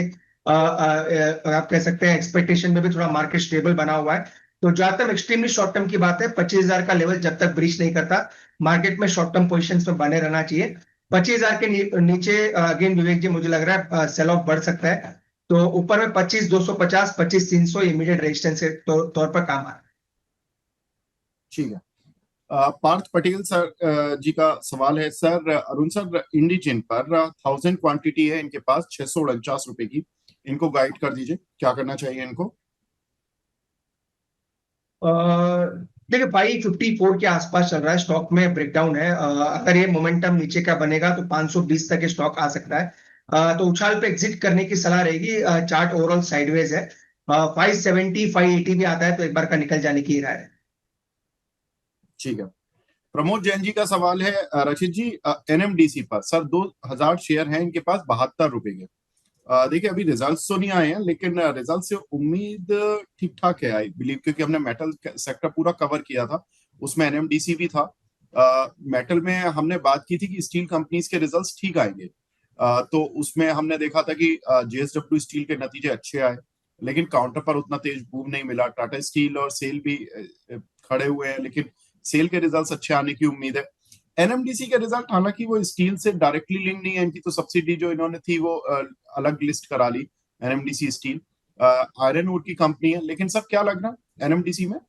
आप कह सकते हैं एक्सपेक्टेशन में भी थोड़ा मार्केट स्टेबल बना हुआ है। तो जहां तक एक्सट्रीमली शॉर्ट टर्म की बात है, 25,000 का लेवल जब तक ब्रीच नहीं करता, मार्केट में शॉर्ट टर्म पोजिशन में बने रहना चाहिए। 25,000 के नीचे अगेन विवेक जी मुझे लग रहा है सेल ऑफ बढ़ सकता है। तो ऊपर में 25,250, 25,300 इमीडिएट रेजिस्टेंस के तौर पर काम आ रहा है।
ठीक है। पार्थ पटेल सर जी का सवाल है सर, अरुण सर इंडिजिन पर 1000 क्वांटिटी है इनके पास, 649 रुपए की, इनको गाइड कर दीजिए क्या करना चाहिए इनको।
देखिए 554 के आसपास चल रहा है, स्टॉक में ब्रेकडाउन है। अगर ये मोमेंटम नीचे का बनेगा तो 520 तक ये स्टॉक आ सकता है। तो उछाल पे एग्जिट करने की सलाह रहेगी। चार्ट ओवरऑल साइडवेज है। 570 580 भी आता है तो एक बार का निकल जाने की राय है।
ठीक है। प्रमोद जैन जी का सवाल है, रचित जी एनएमडीसी पर सर 2000 शेयर हैं इनके पास, 72 रुपए के। देखिए अभी रिजल्ट्स तो नहीं आए हैं, लेकिन रिजल्ट से उम्मीद ठीक ठाक है आई बिलीव, क्योंकि हमने मेटल सेक्टर पूरा कवर किया था, उसमें एनएमडीसी भी था। मेटल में हमने बात की थी कि स्टील कंपनीज के रिजल्ट्स ठीक आएंगे। तो उसमें हमने देखा था कि जेएसडब्ल्यू स्टील के नतीजे अच्छे आए, लेकिन काउंटर पर उतना तेज बूम नहीं मिला। टाटा स्टील और सेल भी खड़े हुए हैं, लेकिन सेल के रिजल्ट्स अच्छे आने की उम्मीद है। एनएमडीसी के रिजल्ट हालांकि वो स्टील से डायरेक्टली लिंक नहीं है, इनकी तो सब्सिडी जो इन्होंने थी वो अलग लिस्ट करा ली, एनएमडीसी स्टील आयरन ओर की कंपनी है। लेकिन सब क्या लग रहा है एनएमडीसी में?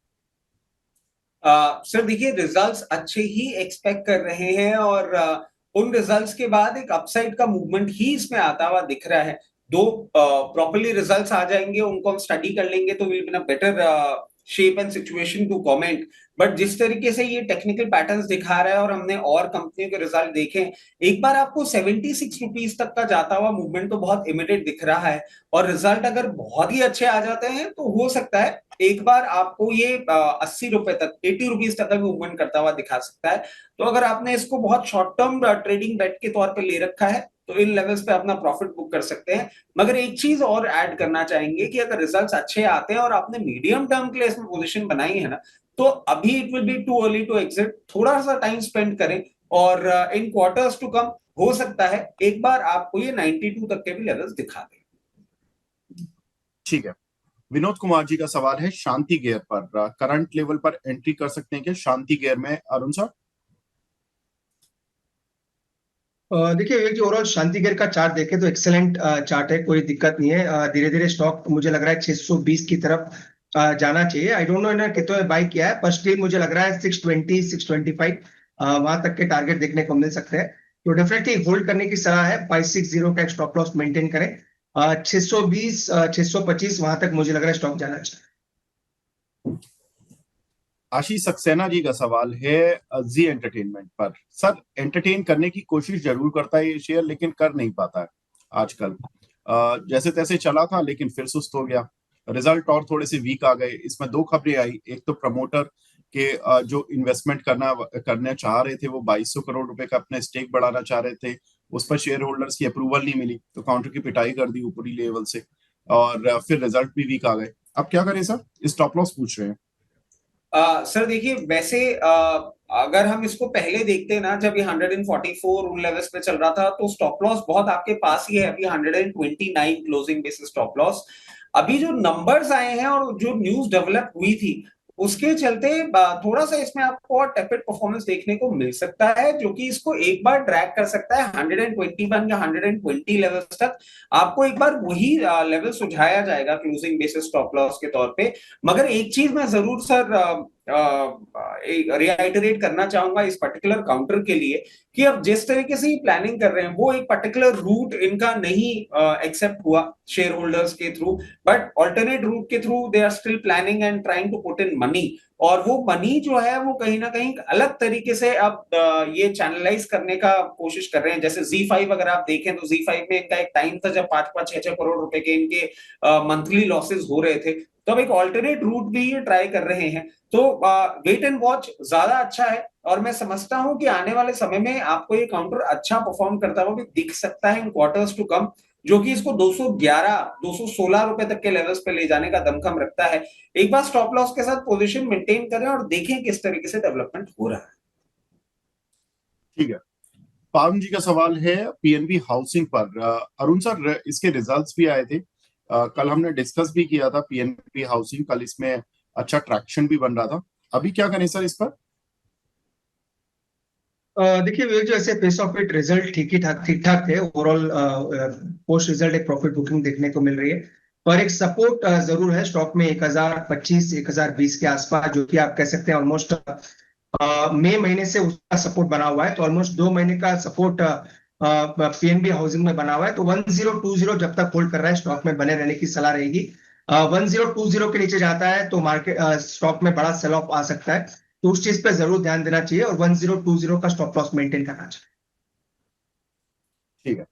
सर देखिए रिजल्ट्स अच्छे ही एक्सपेक्ट कर रहे हैं, और उन रिजल्ट्स के बाद एक अपसाइड का मूवमेंट ही इसमें आता हुआ दिख रहा है। दो प्रॉपरली रिजल्ट्स आ जाएंगे, उनको हम स्टडी कर लेंगे तो will be in a better shape and situation to comment. But जिस तरीके से ये टेक्निकल पैटर्न्स दिखा रहा है और हमने और कंपनियों के रिजल्ट देखे, एक बार आपको 76 रुपीज तक का जाता हुआ मूवमेंट तो बहुत इमिडिएट दिख रहा है। और रिजल्ट अगर बहुत ही अच्छे आ जाते हैं तो हो सकता है एक बार आपको ये 80 रुपए तक, 80 रुपीज तक का मूवमेंट करता हुआ दिखा सकता है। तो अगर आपने इसको बहुत शॉर्ट टर्म ट्रेडिंग बेट के तौर पे ले रखा है तो इन लेवल्स पे अपना प्रॉफिट बुक कर सकते हैं। मगर एक चीज और ऐड करना चाहेंगे कि अगर रिजल्ट्स अच्छे आते हैं और आपने मीडियम टर्म के लिए इसमें पोजीशन बनाई है ना, तो अभी it will be too early to exit. थोड़ा सा टाइम स्पेंड करें, और इन क्वार्टर्स टू कम हो सकता है एक बार आपको ये 92 तक के भी लेवल्स दिखा दें।
ठीक है। विनोद कुमार जी का सवाल है शांति गियर पर करंट लेवल पर एंट्री कर सकते हैं क्या शांति गियर में, अरुण सर?
देखिए विवेक जी, ओवरऑल शांति गियर का चार्ट देखें तो एक्सेलेंट चार्ट है, कोई दिक्कत नहीं है। धीरे धीरे स्टॉक मुझे लग रहा है 620 की तरफ जाना चाहिए। आई डोंट नो इन्होंने कितने में बाई किया है, पर स्टिल मुझे लग रहा है 620 625 वहां तक के टारगेट देखने को मिल सकते हैं। तो डेफिनेटली होल्ड करने की सलाह है। 560 का एक स्टॉप लॉस मेंटेन करें। 620 625 वहां तक मुझे लग रहा है स्टॉक जाना चाहिए।
आशीष सक्सेना जी का सवाल है जी एंटरटेनमेंट पर। सर, एंटरटेन करने की कोशिश जरूर करता है ये शेयर, लेकिन कर नहीं पाता है आजकल। जैसे तैसे चला था लेकिन फिर सुस्त हो गया। रिजल्ट और थोड़े से वीक आ गए। इसमें दो खबरें आई। एक तो प्रमोटर के जो इन्वेस्टमेंट करने चाह रहे थे, वो 2200 करोड़ रुपए का अपना स्टेक बढ़ाना चाह रहे थे। उस पर शेयर होल्डर्स की अप्रूवल नहीं मिली, तो काउंटर की पिटाई कर दी ऊपरी लेवल से, और फिर रिजल्ट भी वीक आ गए। अब क्या करें सर? स्टॉप लॉस पूछ रहे हैं।
सर देखिए, वैसे अगर हम इसको पहले देखते ना, जब ये 144 उन लेवल्स पे चल रहा था, तो स्टॉप लॉस बहुत आपके पास ही है। अभी 129 क्लोजिंग बेसिस स्टॉप लॉस। अभी जो नंबर्स आए हैं और जो न्यूज डेवलप हुई थी, उसके चलते थोड़ा सा इसमें आपको और टेपेड परफॉर्मेंस देखने को मिल सकता है, जो कि इसको एक बार ड्रैग कर सकता है 121 या 120 लेवल्स तक। आपको एक बार वही लेवल सुझाया जाएगा क्लोजिंग बेसिस स्टॉप लॉस के तौर पे। मगर एक चीज मैं जरूर सर रिआइटरेट करना चाहूंगा इस पर्टिकुलर काउंटर के लिए, कि अब जिस तरीके से प्लानिंग कर रहे हैं, वो एक पर्टिकुलर रूट इनका नहीं एक्सेप्ट हुआ शेयर होल्डर्स के थ्रू, बट ऑल्टरनेट रूट के through they are still planning and trying to put in money. और वो मनी जो है वो कहीं ना कहीं अलग तरीके से अब ये चैनलाइज करने का कोशिश कर रहे हैं। जैसे Z5 अगर आप देखें, तो Z5 में इनका एक टाइम था जब 5-5 6-6 करोड़ रुपए के इनके मंथली लॉसेस हो रहे थे। तो अब एक ऑल्टरनेट रूट भी ये ट्राई कर रहे हैं। तो वेट एंड वॉच ज्यादा अच्छा है, और मैं समझता हूं कि आने वाले समय में आपको ये काउंटर अच्छा परफॉर्म करता हुआ भी दिख सकता है इन क्वार्टर्स टू कम, जो कि इसको 211 216 रुपए तक के लेवल्स पे ले जाने का दमखम रखता है। एक बार स्टॉप लॉस के साथ पोजीशन मेंटेन करें और देखें किस तरीके से डेवलपमेंट हो रहा है।
ठीक है। पारुण जी का सवाल है पीएनबी हाउसिंग पर। अरुण सर, इसके रिजल्ट्स भी आए थे। कल हमने डिस्कस भी किया था पीएनबी हाउसिंग। कल इसमें अच्छा ट्रैक्शन भी बन रहा था। अभी क्या करें सर इस पर?
देखिए विवेक जी, ऐसे पेस ऑफ इट रिजल्ट ठीक ठाक थे ओवरऑल। पोस्ट रिजल्ट एक प्रॉफिट बुकिंग देखने को मिल रही है, पर एक सपोर्ट जरूर है स्टॉक में 1025 1020 के आसपास, जो कि आप कह सकते हैं ऑलमोस्ट मई महीने से उसका सपोर्ट बना हुआ है। तो ऑलमोस्ट 2 महीने का सपोर्ट पीएनबी हाउसिंग में बना हुआ है। तो 1020 जब तक होल्ड कर रहा है, स्टॉक में बने रहने की सलाह रहेगी। 1020 के नीचे जाता है तो मार्केट स्टॉक में बड़ा सेल ऑफ आ सकता है, तो उस चीज पे जरूर ध्यान देना चाहिए और 1020 का स्टॉप लॉस मेंटेन करना चाहिए।
ठीक है।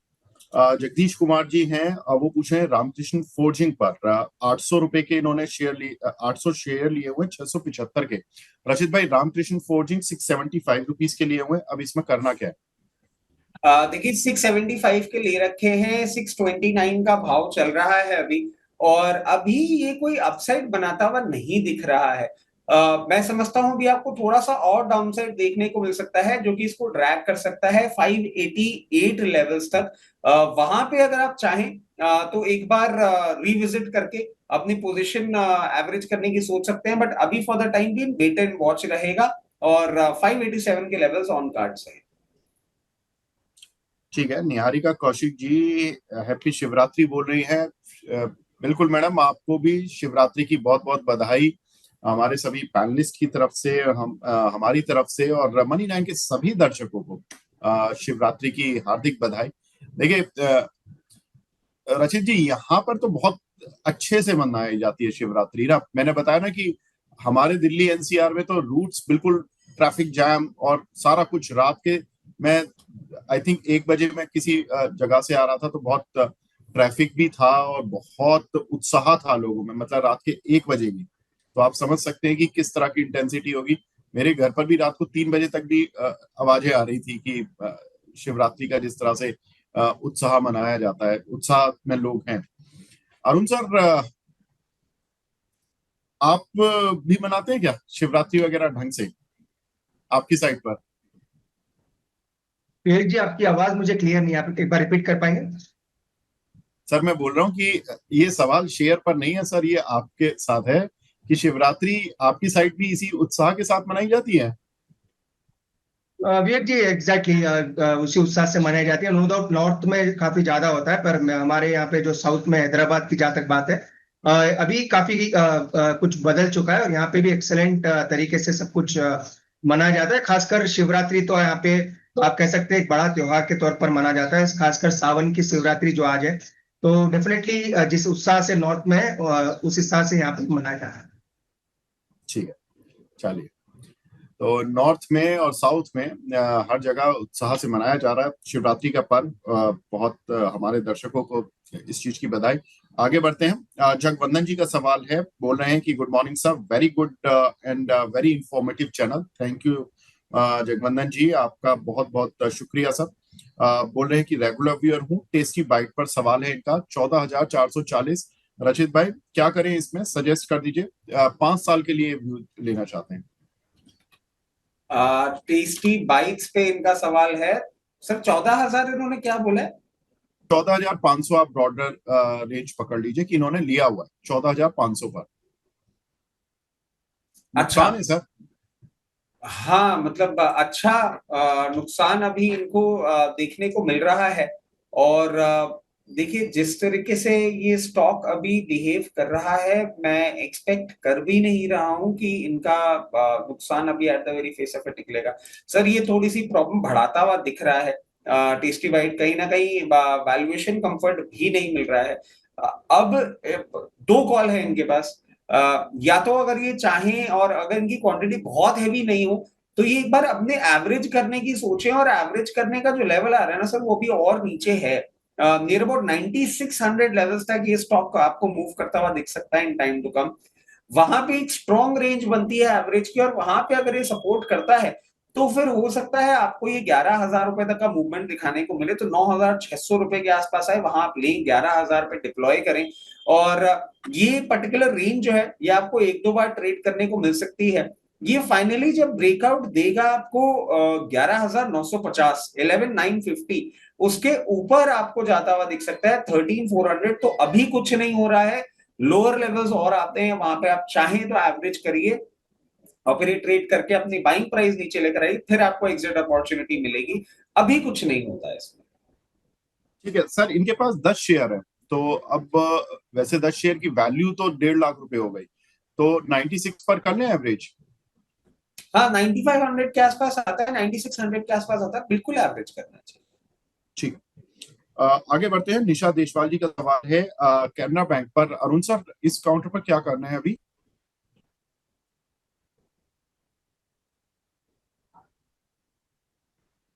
जगदीश कुमार जी हैं, वो पूछे हैं रामकृष्ण फोर्जिंग पर। 800 रुपए के इन्होंने शेयर लिए, 800 शेयर लिए हुए 675 के। रचित भाई, रामकृष्ण फोर्जिंग 675 रुपीज के लिए हुए, अब इसमें करना क्या है?
देखिए 675 के ले रखे हैं, 629 का भाव चल रहा है अभी, और अभी ये कोई अपसाइड बनाता हुआ नहीं दिख रहा है। मैं समझता हूं भी आपको थोड़ा सा और डाउनसाइड देखने को मिल सकता है, जो कि इसको ड्रैग कर सकता है 588 लेवल्स तक। वहां पे अगर आप चाहें तो एक बार रिविजिट करके अपनी पोजीशन एवरेज करने की सोच सकते हैं, बट अभी for the time being wait and watch रहेगा, और 587 के लेवल्स ऑन कार्ड्स हैं।
ठीक है। निहारिका कौशिक जी हैप्पी शिवरात्रि बोल रही हैं। बिल्कुल मैडम, आपको भी शिवरात्रि की बहुत बहुत बधाई हमारे सभी पैनलिस्ट की तरफ से, हमारी तरफ से, और मनी नाइन के सभी दर्शकों को शिवरात्रि की हार्दिक बधाई। देखिए रचित जी, यहाँ पर तो बहुत अच्छे से मनाई जाती है शिवरात्रि ना। मैंने बताया ना कि हमारे दिल्ली एनसीआर में तो रूट्स बिल्कुल ट्रैफिक जैम और सारा कुछ। रात के मैं आई थिंक 1 बजे मैं किसी जगह से आ रहा था, तो बहुत ट्रैफिक भी था और बहुत उत्साह था लोगों में, मतलब रात के 1 बजे भी। तो आप समझ सकते हैं कि किस तरह की इंटेंसिटी होगी। मेरे घर पर भी रात को 3 बजे तक भी आवाजें आ रही थी कि शिवरात्रि का जिस तरह से उत्साह मनाया जाता है, उत्साह में लोग हैं। अरुण सर, आप भी मनाते हैं क्या शिवरात्रि वगैरह ढंग से आपकी साइड पर?
विवेक जी, आपकी आवाज मुझे क्लियर नहीं है, आप एक बार रिपीट कर पाएंगे?
सर मैं बोल रहा हूँ कि ये सवाल शेयर पर नहीं है सर, ये आपके साथ है कि शिवरात्रि आपकी साइड भी इसी उत्साह के साथ मनाई जाती है।
विवेक जी एग्जैक्टली उसी उत्साह से मनाई जाती है। नो डाउट नॉर्थ में काफी ज्यादा होता है, पर हमारे यहाँ पे जो साउथ में हैदराबाद की जहाँ तक बात है, अभी काफी कुछ बदल चुका है और यहाँ पे भी एक्सेलेंट तरीके से सब कुछ मनाया जाता है। खासकर शिवरात्रि तो यहाँ पे आप कह सकते हैं एक बड़ा त्योहार के तौर पर मनाया जाता है, खासकर सावन की शिवरात्रि जो आज है। तो डेफिनेटली जिस उत्साह से नॉर्थ में है उस हिसाब से यहाँ पे मनाया जा रहा है।
ठीक है, चलिए। तो नॉर्थ में और साउथ में हर जगह उत्साह से मनाया जा रहा है शिवरात्रि का पर्व। बहुत हमारे दर्शकों को इस चीज की बधाई। आगे बढ़ते हैं। जगवंदन जी का सवाल है, बोल रहे हैं कि good morning sir, very good and very informative channel. Thank you Jagvandan ji, आपका बहुत बहुत शुक्रिया सर। बोल रहे हैं कि रेगुलर व्यूअर हूँ, टेस्टी बाइट पर सवाल है इनका। 14,440। रचित भाई क्या करें इसमें, सजेस्ट कर दीजिए। 5 साल के लिए व्यू लेना चाहते हैं।
टेस्टी बाइट्स पे इनका सवाल है सर। 14,000 इन्होंने क्या बोला है?
14,500 आप ब्रॉडर रेंज पकड़ लीजिए कि इन्होंने लिया हुआ है 14,500 पर।
अच्छा,
नुकसान है सर।
हाँ मतलब अच्छा नुकसान अभी इनको देखने को मिल रहा है। और देखिए जिस तरीके से ये स्टॉक अभी बिहेव कर रहा है, मैं एक्सपेक्ट कर भी नहीं रहा हूं कि इनका नुकसान अभी at the very face of it निकलेगा। सर ये थोड़ी सी प्रॉब्लम बढ़ाता हुआ दिख रहा है। टेस्टी बाइट कहीं ना कहीं वैल्यूएशन कंफर्ट भी नहीं मिल रहा है। अब 2 कॉल है इनके पास। या तो अगर ये चाहें और अगर इनकी क्वांटिटी बहुत हैवी नहीं हो तो ये एक बार अपने एवरेज करने की सोचें, और एवरेज करने का जो लेवल आ रहा है ना सर वो भी और नीचे है। नियर अबाउट 9600 लेवल्स तक ये स्टॉक आपको मूव करता हुआ दिख सकता है इन टाइम टू कम। वहां पे एक स्ट्रॉन्ग रेंज बनती है एवरेज की, और वहां पे अगर ये सपोर्ट करता है तो फिर हो सकता है आपको ये 11,000 रुपए तक का मूवमेंट दिखाने को मिले। तो 9,600 रुपए के आसपास आए, वहां आप लें, 11,000 पे डिप्लॉय करें। और ये पर्टिकुलर रेंज जो है ये आपको 1-2 बार ट्रेड करने को मिल सकती है। ये फाइनली जब ब्रेकआउट देगा आपको 11,950, 11,950, उसके ऊपर आपको जाता हुआ दिख सकता है 13,400। तो अभी कुछ नहीं हो रहा है, लोअर लेवल्स और आते हैं, वहां पे आप चाहें तो एवरेज करिए और फिर ट्रेड करके अपनी बाइंग प्राइस नीचे लेकर आइए, फिर आपको एग्जिट अपॉर्चुनिटी मिलेगी। अभी कुछ नहीं होता है इसमें।
ठीक है सर, इनके पास 10 शेयर है, तो अब वैसे 10 शेयर की वैल्यू तो 1.5 लाख रुपए हो गई, तो 96 पर कर लें एवरेज।
हाँ 9500 के आसपास आता है, 9600 के आसपास आता है, बिल्कुल एवरेज करना चाहिए।
ठीक। आगे बढ़ते हैं। निशा देशवाल जी का सवाल है कैनरा बैंक पर। अरुण सर इस काउंटर पर क्या करना है अभी।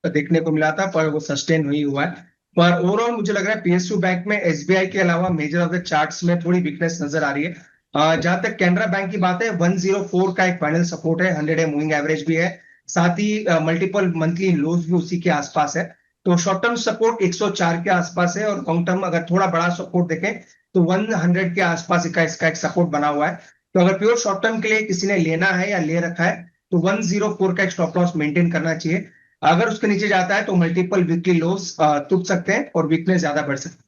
देखने को मिला था पर वो सस्टेन नहीं हुआ है। पर ओवरऑल मुझे लग रहा है पीएसयू बैंक में एसबीआई के अलावा मेजर ऑफ द चार्ट्स में थोड़ी वीकनेस नजर आ रही है। जहां तक कैनरा बैंक की बात है, 104 का एक फाइनल सपोर्ट है, 100 मूविंग एवरेज भी है, साथ ही मल्टीपल मंथली लोज भी उसी के आसपास है। तो शॉर्ट टर्म सपोर्ट 104 के आसपास है, और लॉन्ग टर्म अगर थोड़ा बड़ा सपोर्ट देखें तो 100 के आसपास इसका एक सपोर्ट बना हुआ है। तो अगर प्योर शॉर्ट टर्म के लिए किसी ने लेना है या ले रखा है तो 104 का एक स्टॉप लॉस मेंटेन करना चाहिए। अगर उसके नीचे जाता है तो मल्टीपल वीकली लोस टूट सकते हैं और वीकनेस ज्यादा बढ़ सकती है।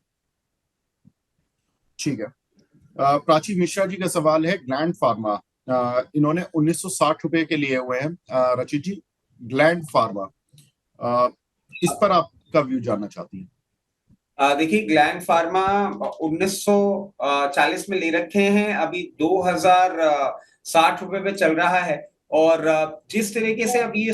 ठीक है। प्राची मिश्रा जी का सवाल है ग्लैंड फार्मा। इन्होंने 1960 रुपए के लिए हुए हैं। रचित जी, ग्लैंड फार्मा, इस पर आपका व्यू जानना चाहती हैं।
देखिए ग्लैंड फार्मा 1940 में ले रखे हैं, अभी 2,060 रुपए पे चल रहा है। और जिस तरीके से अभी ये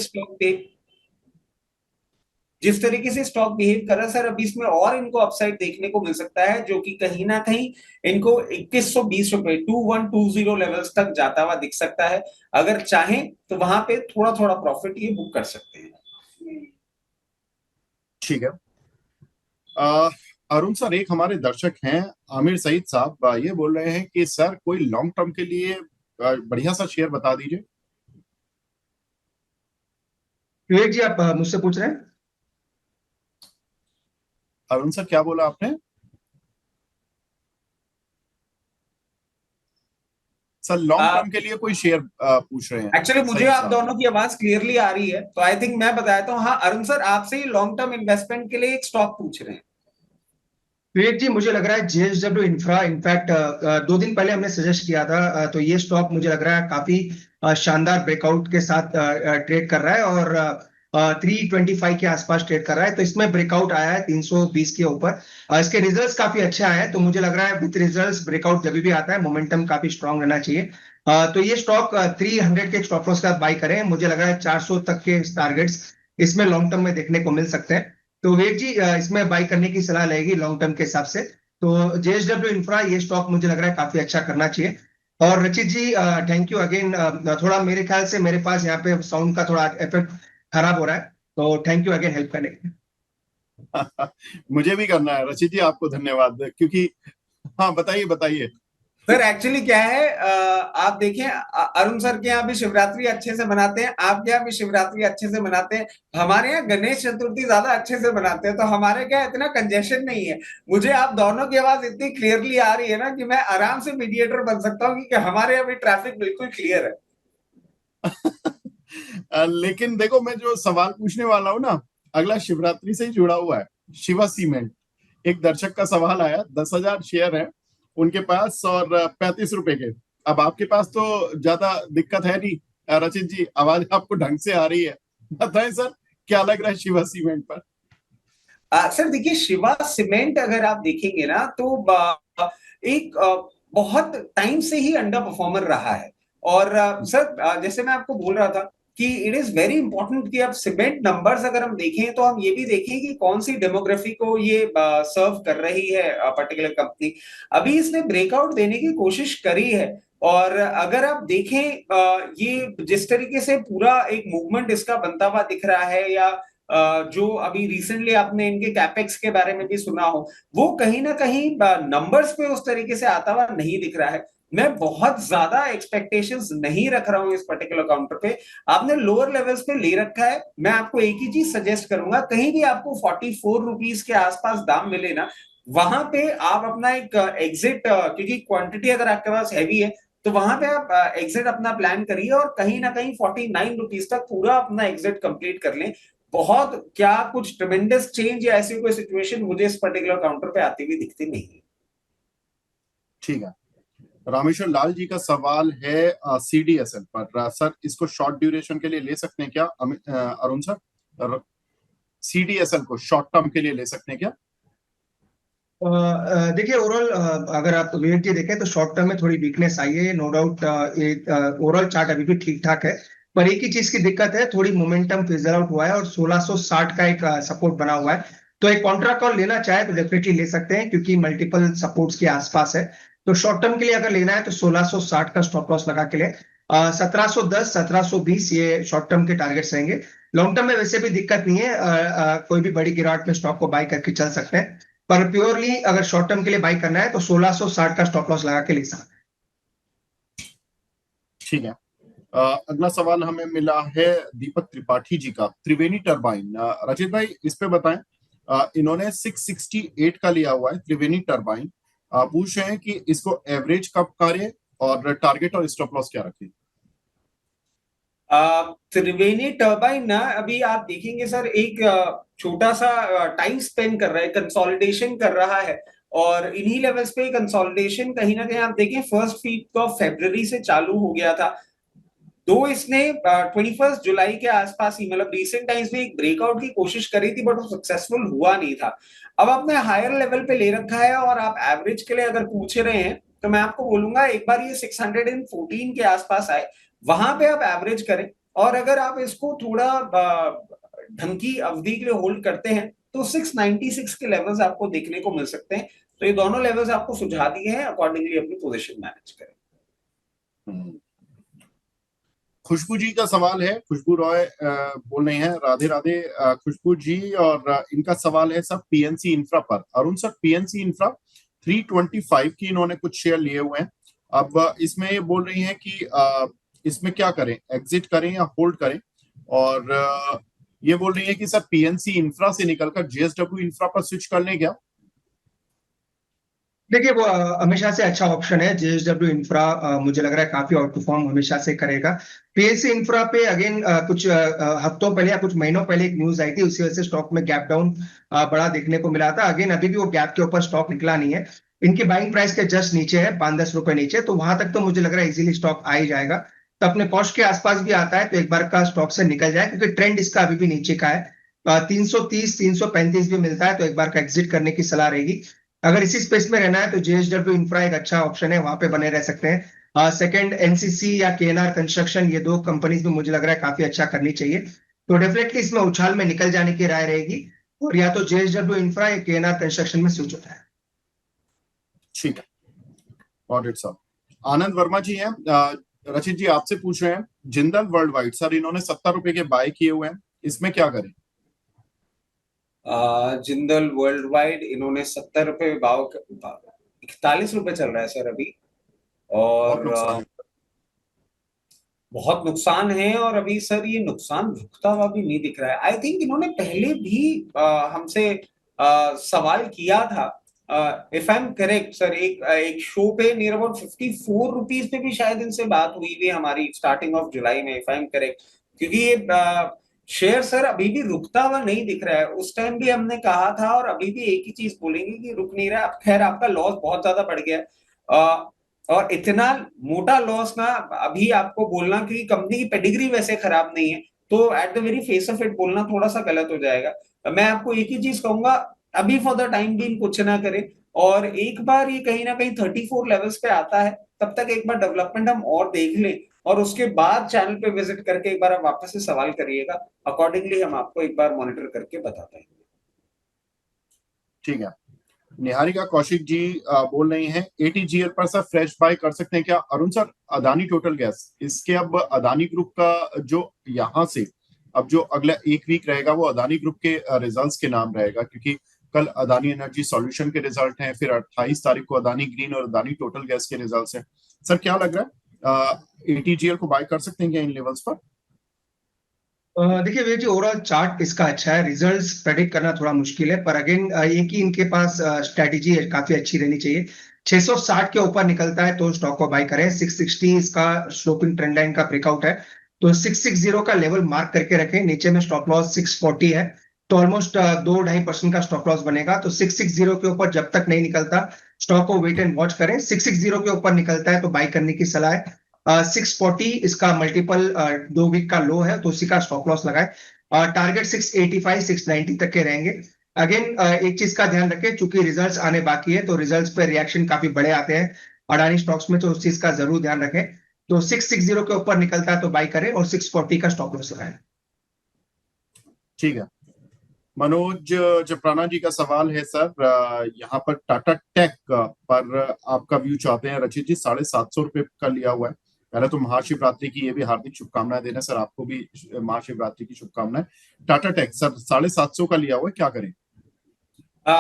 जिस तरीके से स्टॉक बिहेव कर रहा है सर, अभी इसमें और इनको अपसाइड देखने को मिल सकता है, जो कि कहीं ना कहीं इनको 2120 रुपए 2120 लेवल्स तक जाता हुआ दिख सकता है। अगर चाहें तो वहां पे थोड़ा थोड़ा प्रॉफिट ये बुक कर सकते हैं।
ठीक है। अरुण सर, एक हमारे दर्शक हैं आमिर सईद साहब, ये बोल रहे हैं कि सर कोई लॉन्ग टर्म के लिए बढ़िया सा शेयर बता दीजिए।
विवेक जी आप मुझसे पूछ रहे हैं?
अरुण सर क्या बोला आपने? सर लॉन्ग टर्म के लिए कोई शेयर पूछ रहे हैं।
एक्चुअली मुझे आप दोनों की आवाज क्लियरली आ रही है, तो आई थिंक मैं बताता हूँ। हाँ अरुण सर, आपसे ही लॉन्ग टर्म इन्वेस्टमेंट के लिए एक स्टॉक पूछ रहे हैं।
विवेक जी, मुझे लग रहा है जेएसडब्ल्यू इंफ्रा, इनफैक्ट 2 दिन पहले हमने सजेस्ट किया था, तो ये स्टॉक मुझे लग रहा है काफी शानदार ब्रेकआउट के साथ ट्रेड कर रहा है, और 325 के आसपास ट्रेड कर रहा है। तो इसमें ब्रेकआउट आया है 320 के ऊपर। इसके रिजल्ट्स काफी अच्छे आए हैं, तो मुझे लग रहा है विद रिजल्ट्स ब्रेकआउट जब भी आता है मोमेंटम काफी स्ट्रांग रहना चाहिए। तो ये स्टॉक 300 के स्टॉप लॉस के साथ बाई करें। मुझे लग रहा है 400 तक के टारगेट्स इसमें लॉन्ग टर्म में देखने को मिल सकते हैं। तो विवेक जी, इसमें बाई करने की सलाह रहेगी लॉन्ग टर्म के हिसाब से। तो जेएसडब्ल्यू इंफ्रा ये स्टॉक मुझे लग रहा है काफी अच्छा करना चाहिए। और रचित जी, थैंक यू अगेन। थोड़ा मेरे ख्याल से मेरे पास यहाँ पे साउंड का थोड़ा इफेक्ट खराब हो रहा है, तो थैंक यू अगेन हेल्प करने के लिए।
मुझे भी करना है रचित जी, आपको धन्यवाद, क्योंकि हाँ, बताइए बताइए।
सर एक्चुअली क्या है, आप देखें, अरुण सर के यहाँ भी शिवरात्रि अच्छे से मनाते हैं, आपके यहाँ भी शिवरात्रि अच्छे से मनाते हैं, हमारे यहाँ गणेश चतुर्थी ज्यादा अच्छे से मनाते हैं, तो हमारे क्या इतना कंजेशन नहीं है। मुझे आप दोनों की आवाज इतनी क्लियरली आ रही है ना कि मैं आराम से मीडिएटर बन सकता हूँ, क्योंकि हमारे यहाँ भी ट्रैफिक बिल्कुल क्लियर है।
लेकिन देखो, मैं जो सवाल पूछने वाला हूँ ना, अगला शिवरात्रि से ही जुड़ा हुआ है। शिवा सीमेंट, एक दर्शक का सवाल आया, 10,000 शेयर है उनके पास और 35 रुपए के। अब आपके पास तो ज्यादा दिक्कत है नहीं। रचित जी, आवाज आपको ढंग से आ रही है, बताएं सर, क्या लग रहा है शिवा सीमेंट पर?
सर देखिए, शिवा सीमेंट अगर आप देखेंगे ना तो एक बहुत टाइम से ही अंडर परफॉर्मर रहा है। और सर जैसे मैं आपको बोल रहा था कि इट इज वेरी इंपॉर्टेंट कि अब सीमेंट नंबर्स अगर हम देखें तो हम ये भी देखें कि कौन सी डेमोग्राफी को ये सर्व कर रही है पर्टिकुलर कंपनी। अभी इसने ब्रेकआउट देने की कोशिश करी है, और अगर आप देखें ये जिस तरीके से पूरा एक मूवमेंट इसका बनता हुआ दिख रहा है, या जो अभी रिसेंटली आपने इनके कैपेक्स के बारे में भी सुना हो, वो कहीं ना कहीं नंबर्स पे उस तरीके से आता हुआ नहीं दिख रहा है। मैं बहुत ज्यादा एक्सपेक्टेशंस नहीं रख रहा हूं इस पर्टिकुलर काउंटर पे। आपने लोअर लेवल्स पे ले रखा है, मैं आपको एक ही चीज सजेस्ट करूंगा, कहीं भी आपको 44 रुपीज के आसपास दाम मिले ना, वहां पे आप अपना एक एग्जिट, क्योंकि क्वांटिटी अगर आपके पास हैवी है, तो वहां पे आप एग्जिट अपना प्लान करिए, और कहीं ना कहीं 49 रुपीज तक पूरा अपना एग्जिट कंप्लीट कर लें। बहुत क्या कुछ ट्रेमेंडस चेंज या ऐसी कोई सिचुएशन मुझे इस पर्टिकुलर काउंटर पे आती हुई दिखती नहीं है।
ठीक है। रामेश्वर लाल जी का सवाल है सीडीएसएल पर। सर, इसको शॉर्ट ड्यूरेशन के लिए ले सकते हैं क्या अरुण सर? सीडीएसएल को शॉर्ट टर्म के लिए ले सकते हैं क्या?
देखिए, ओवरऑल अगर आप विवेक जी देखें तो शॉर्ट टर्म में थोड़ी वीकनेस आई है, नो डाउट। ओवरऑल चार्ट अभी भी ठीक ठाक है, पर एक ही चीज की दिक्कत है, थोड़ी मोमेंटम फिजल आउट हुआ है और 1660 का एक सपोर्ट बना हुआ है। तो एक कॉन्ट्रा कॉल लेना चाहे तो डेफिनेटली ले सकते हैं, क्योंकि मल्टीपल सपोर्ट्स के आसपास है। तो शॉर्ट टर्म के लिए अगर लेना है तो 1660 का स्टॉप लॉस लगा के ले। 1710 1720 ये शॉर्ट टर्म के टारगेट्स रहेंगे। लॉन्ग टर्म में वैसे भी दिक्कत नहीं है, कोई भी बड़ी गिरावट में स्टॉक को बाय करके चल सकते हैं। पर प्योरली अगर शॉर्ट टर्म के लिए बाई करना है तो 1660 का स्टॉप लॉस लगा के ले सकते हैं।
ठीक है। अगला सवाल हमें मिला है दीपक त्रिपाठी जी का, त्रिवेणी टरबाइन। रचित भाई, इस पे बताएं। इन्होंने 668 का लिया हुआ है त्रिवेणी टरबाइन। पूछ रहे हैं कि इसको एवरेज कब करे और टारगेट और स्टॉप लॉस क्या रखें?
त्रिवेणी टर्बाइन ना, अभी आप देखेंगे सर, एक छोटा सा टाइम स्पेंड कर रहा है, कंसोलिडेशन कर रहा है, और इन्हीं लेवल्स पे कंसोलिडेशन कहीं ना कहीं आप देखें फर्स्ट वीक ऑफ फरवरी से चालू हो गया था। तो इसने 21 जुलाई के आसपास ही, मतलब रिसेंट टाइम्स में एक ब्रेकआउट की कोशिश करी थी, बट वो सक्सेसफुल हुआ नहीं था। अब आपने हायर लेवल पे ले रखा है, और आप एवरेज के लिए अगर पूछ रहे हैं, तो मैं आपको बोलूंगा एक बार ये 614 के आसपास आए, वहां पे आप एवरेज करें। और अगर आप इसको थोड़ा ढंग की अवधि के लिए होल्ड करते हैं, तो 696 के लेवल्स आपको देखने को मिल सकते हैं। तो ये दोनों लेवल्स आपको सुझा दिए हैं, अकॉर्डिंगली अपनी पोजीशन मैनेज करें।
खुशबू जी का सवाल है, खुशबू रॉय बोल रहे हैं, राधे राधे खुशबू जी। और इनका सवाल है सर पीएनसी इंफ्रा पर। अरुण सर, पीएनसी इंफ्रा 325 की इन्होंने कुछ शेयर लिए हुए हैं। अब इसमें ये बोल रही हैं कि इसमें क्या करें, एग्जिट करें या होल्ड करें? और ये बोल रही है कि सर पीएनसी इंफ्रा से निकलकर जेएसडब्ल्यू इंफ्रा पर स्विच कर लें क्या?
देखिए वो हमेशा से अच्छा ऑप्शन है। जेएसडब्ल्यू इंफ्रा मुझे लग रहा है काफी आउट परफॉर्म हमेशा से करेगा। पीएससी इंफ्रा पे अगेन कुछ हफ्तों पहले या कुछ महीनों पहले एक न्यूज आई थी, उसी वजह से स्टॉक में गैप डाउन बड़ा देखने को मिला था। अगेन अभी भी वो गैप के ऊपर स्टॉक निकला नहीं है। इनकी बाइंग प्राइस के जस्ट नीचे है, 5-10 रुपए नीचे, तो वहां तक तो मुझे लग रहा है इजीली स्टॉक आ ही जाएगा। तो अपने कॉस्ट के आसपास भी आता है तो एक बार का स्टॉक से निकल जाए, क्योंकि ट्रेंड इसका अभी भी नीचे का है। 330 335 भी मिलता है तो एक बार का एग्जिट करने की सलाह रहेगी। अगर इसी स्पेस में रहना है तो जेएसडब्ल्यू इंफ्रा एक अच्छा ऑप्शन है, वहां पे बने रह सकते हैं। सेकंड एनसीसी या केएनआर कंस्ट्रक्शन, ये दो कंपनीज भी मुझे लग रहा है काफी अच्छा करनी चाहिए। तो डेफिनेटली इसमें उछाल में निकल जाने की राय रहेगी, और या तो जेएसडब्ल्यू इंफ्रा या केएनआर कंस्ट्रक्शन में स्विच होता है।
ठीक है, ऑडिट साहब। आनंद वर्मा जी हैं, रचित जी आपसे पूछ रहे हैं, जिंदल वर्ल्ड वाइड सर इन्होंने 70 रुपए के बाय किए हुए हैं, इसमें क्या करें?
जिंदल वर्ल्ड वाइड इन्होंने 70 रुपए भाव, 41 रुपए चल रहा है सर अभी,
बहुत
और
नुकसान।
बहुत नुकसान है। और अभी सर ये नुकसान रुकता हुआ भी नहीं दिख रहा है। आई थिंक इन्होंने पहले भी हमसे सवाल किया था, if I am correct sir, एक शो पे नियर अबाउट 54 रुपीज पे भी शायद इनसे बात हुई थी हमारी, स्टार्टिंग ऑफ जुलाई में, इफ आई एम करेक्ट। क्योंकि ये शेयर सर अभी भी रुकता हुआ नहीं दिख रहा है। उस टाइम भी हमने कहा था और अभी भी एक ही चीज बोलेंगे कि रुक नहीं रहा है। अब खैर आपका लॉस बहुत ज्यादा बढ़ गया है, और इतना मोटा लॉस ना अभी आपको बोलना, क्योंकि कंपनी की पेडिग्री वैसे खराब नहीं है, तो at the very face of it बोलना थोड़ा सा गलत हो जाएगा। मैं आपको एक ही चीज कहूंगा, अभी फॉर द टाइम बीइंग कुछ ना करें, और एक बार ये कहीं ना कहीं 34 लेवल्स पे आता है, तब तक एक बार डेवलपमेंट हम और देख लें, और उसके बाद चैनल पे विजिट करके एक बार आप वापस से सवाल करिएगा। अकॉर्डिंगली हम आपको एक बार मॉनिटर करके बताते हैं।
ठीक है, निहारिका कौशिक जी बोल रही हैं, एटीजीएल पर सर फ्रेश बाय कर सकते हैं क्या? Arun sir, Adani total gas, इसके अब अदानी ग्रुप का जो यहाँ से अब जो अगला एक वीक रहेगा वो अदानी ग्रुप के रिजल्ट्स के नाम रहेगा, क्योंकि कल अदानी एनर्जी सॉल्यूशन के रिजल्ट हैं, फिर 28 तारीख को अदानी ग्रीन और अदानी टोटल गैस के रिजल्ट्स हैं। सर क्या लग रहा है, एटीजीएल को बाय कर सकते हैं क्या इन लेवल्स पर?
देखिए वीर जी, ओवरऑल चार्ट इसका अच्छा है, रिजल्ट्स प्रेडिक्ट करना थोड़ा मुश्किल है, पर अगेन एक ही इनके पास स्ट्रेटेजी काफी अच्छी रहनी चाहिए। 660 के ऊपर निकलता है तो स्टॉक को बाय करें। 660 इसका स्लोपिंग ट्रेंड लाइन का ब्रेकआउट है, तो 660 का लेवल मार्क करके रखें। नीचे में स्टॉप लॉस 640 है, तो ऑलमोस्ट 2-2.5% का स्टॉप लॉस बनेगा। तो 660 के ऊपर जब तक नहीं निकलता, स्टॉक को वेट एंड वॉच करें। 660 के ऊपर निकलता है तो बाय करने की सलाह है। 640 इसका मल्टीपल 2 वीक का लो है, तो उसी का स्टॉप लॉस लगाए। टारगेट 685 690 तक के रहेंगे। अगेन एक चीज का ध्यान रखें, चूंकि रिजल्ट्स आने बाकी है तो रिजल्ट्स पे रिएक्शन काफी बड़े आते हैं अडानी स्टॉक्स में, तो उस चीज का जरूर ध्यान रखें। तो 660 के ऊपर निकलता है तो बाय करें, और 640 का स्टॉप लॉस लगाएं।
ठीक है, मनोज जपराना जी का सवाल है सर, यहाँ पर टाटा टेक पर आपका व्यू चाहते हैं। रचित जी 750 रुपए का लिया हुआ है। पहले तो महाशिवरात्रि की ये भी हार्दिक शुभकामनाएं देना सर, आपको भी महाशिवरात्रि की शुभकामनाएं। टाटा टेक सर 750 का लिया हुआ है, क्या करें?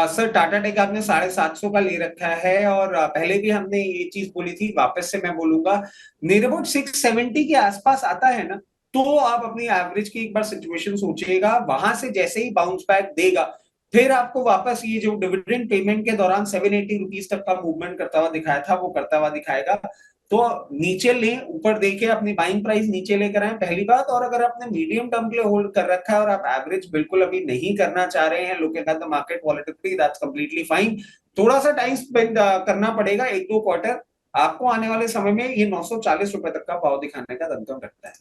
सर टाटा टेक आपने 750 का ले रखा है, और पहले भी हमने ये चीज बोली थी, वापस से मैं बोलूंगा, नियर अबाउट 670 के आसपास आता है ना, तो आप अपनी एवरेज की एक बार सिचुएशन सोचिएगा। वहां से जैसे ही बाउंस बैक देगा, फिर आपको वापस ये जो डिविडेंड पेमेंट के दौरान 780 रुपीज तक का मूवमेंट करता हुआ दिखाया था, वो करता हुआ दिखाएगा। तो नीचे लें, ऊपर देखे अपनी बाइंग प्राइस नीचे लेकर आए, पहली बात। और अगर आपने मीडियम टर्म के लिए होल्ड कर रखा है और आप एवरेज बिल्कुल अभी नहीं करना चाह रहे हैं, looking at the market volatility, that's completely fine. थोड़ा सा टाइम स्पेंड करना पड़ेगा, 1-2 क्वार्टर। आपको आने वाले समय में ये 940 रुपए तक का भाव दिखाने का दमखम रखता है।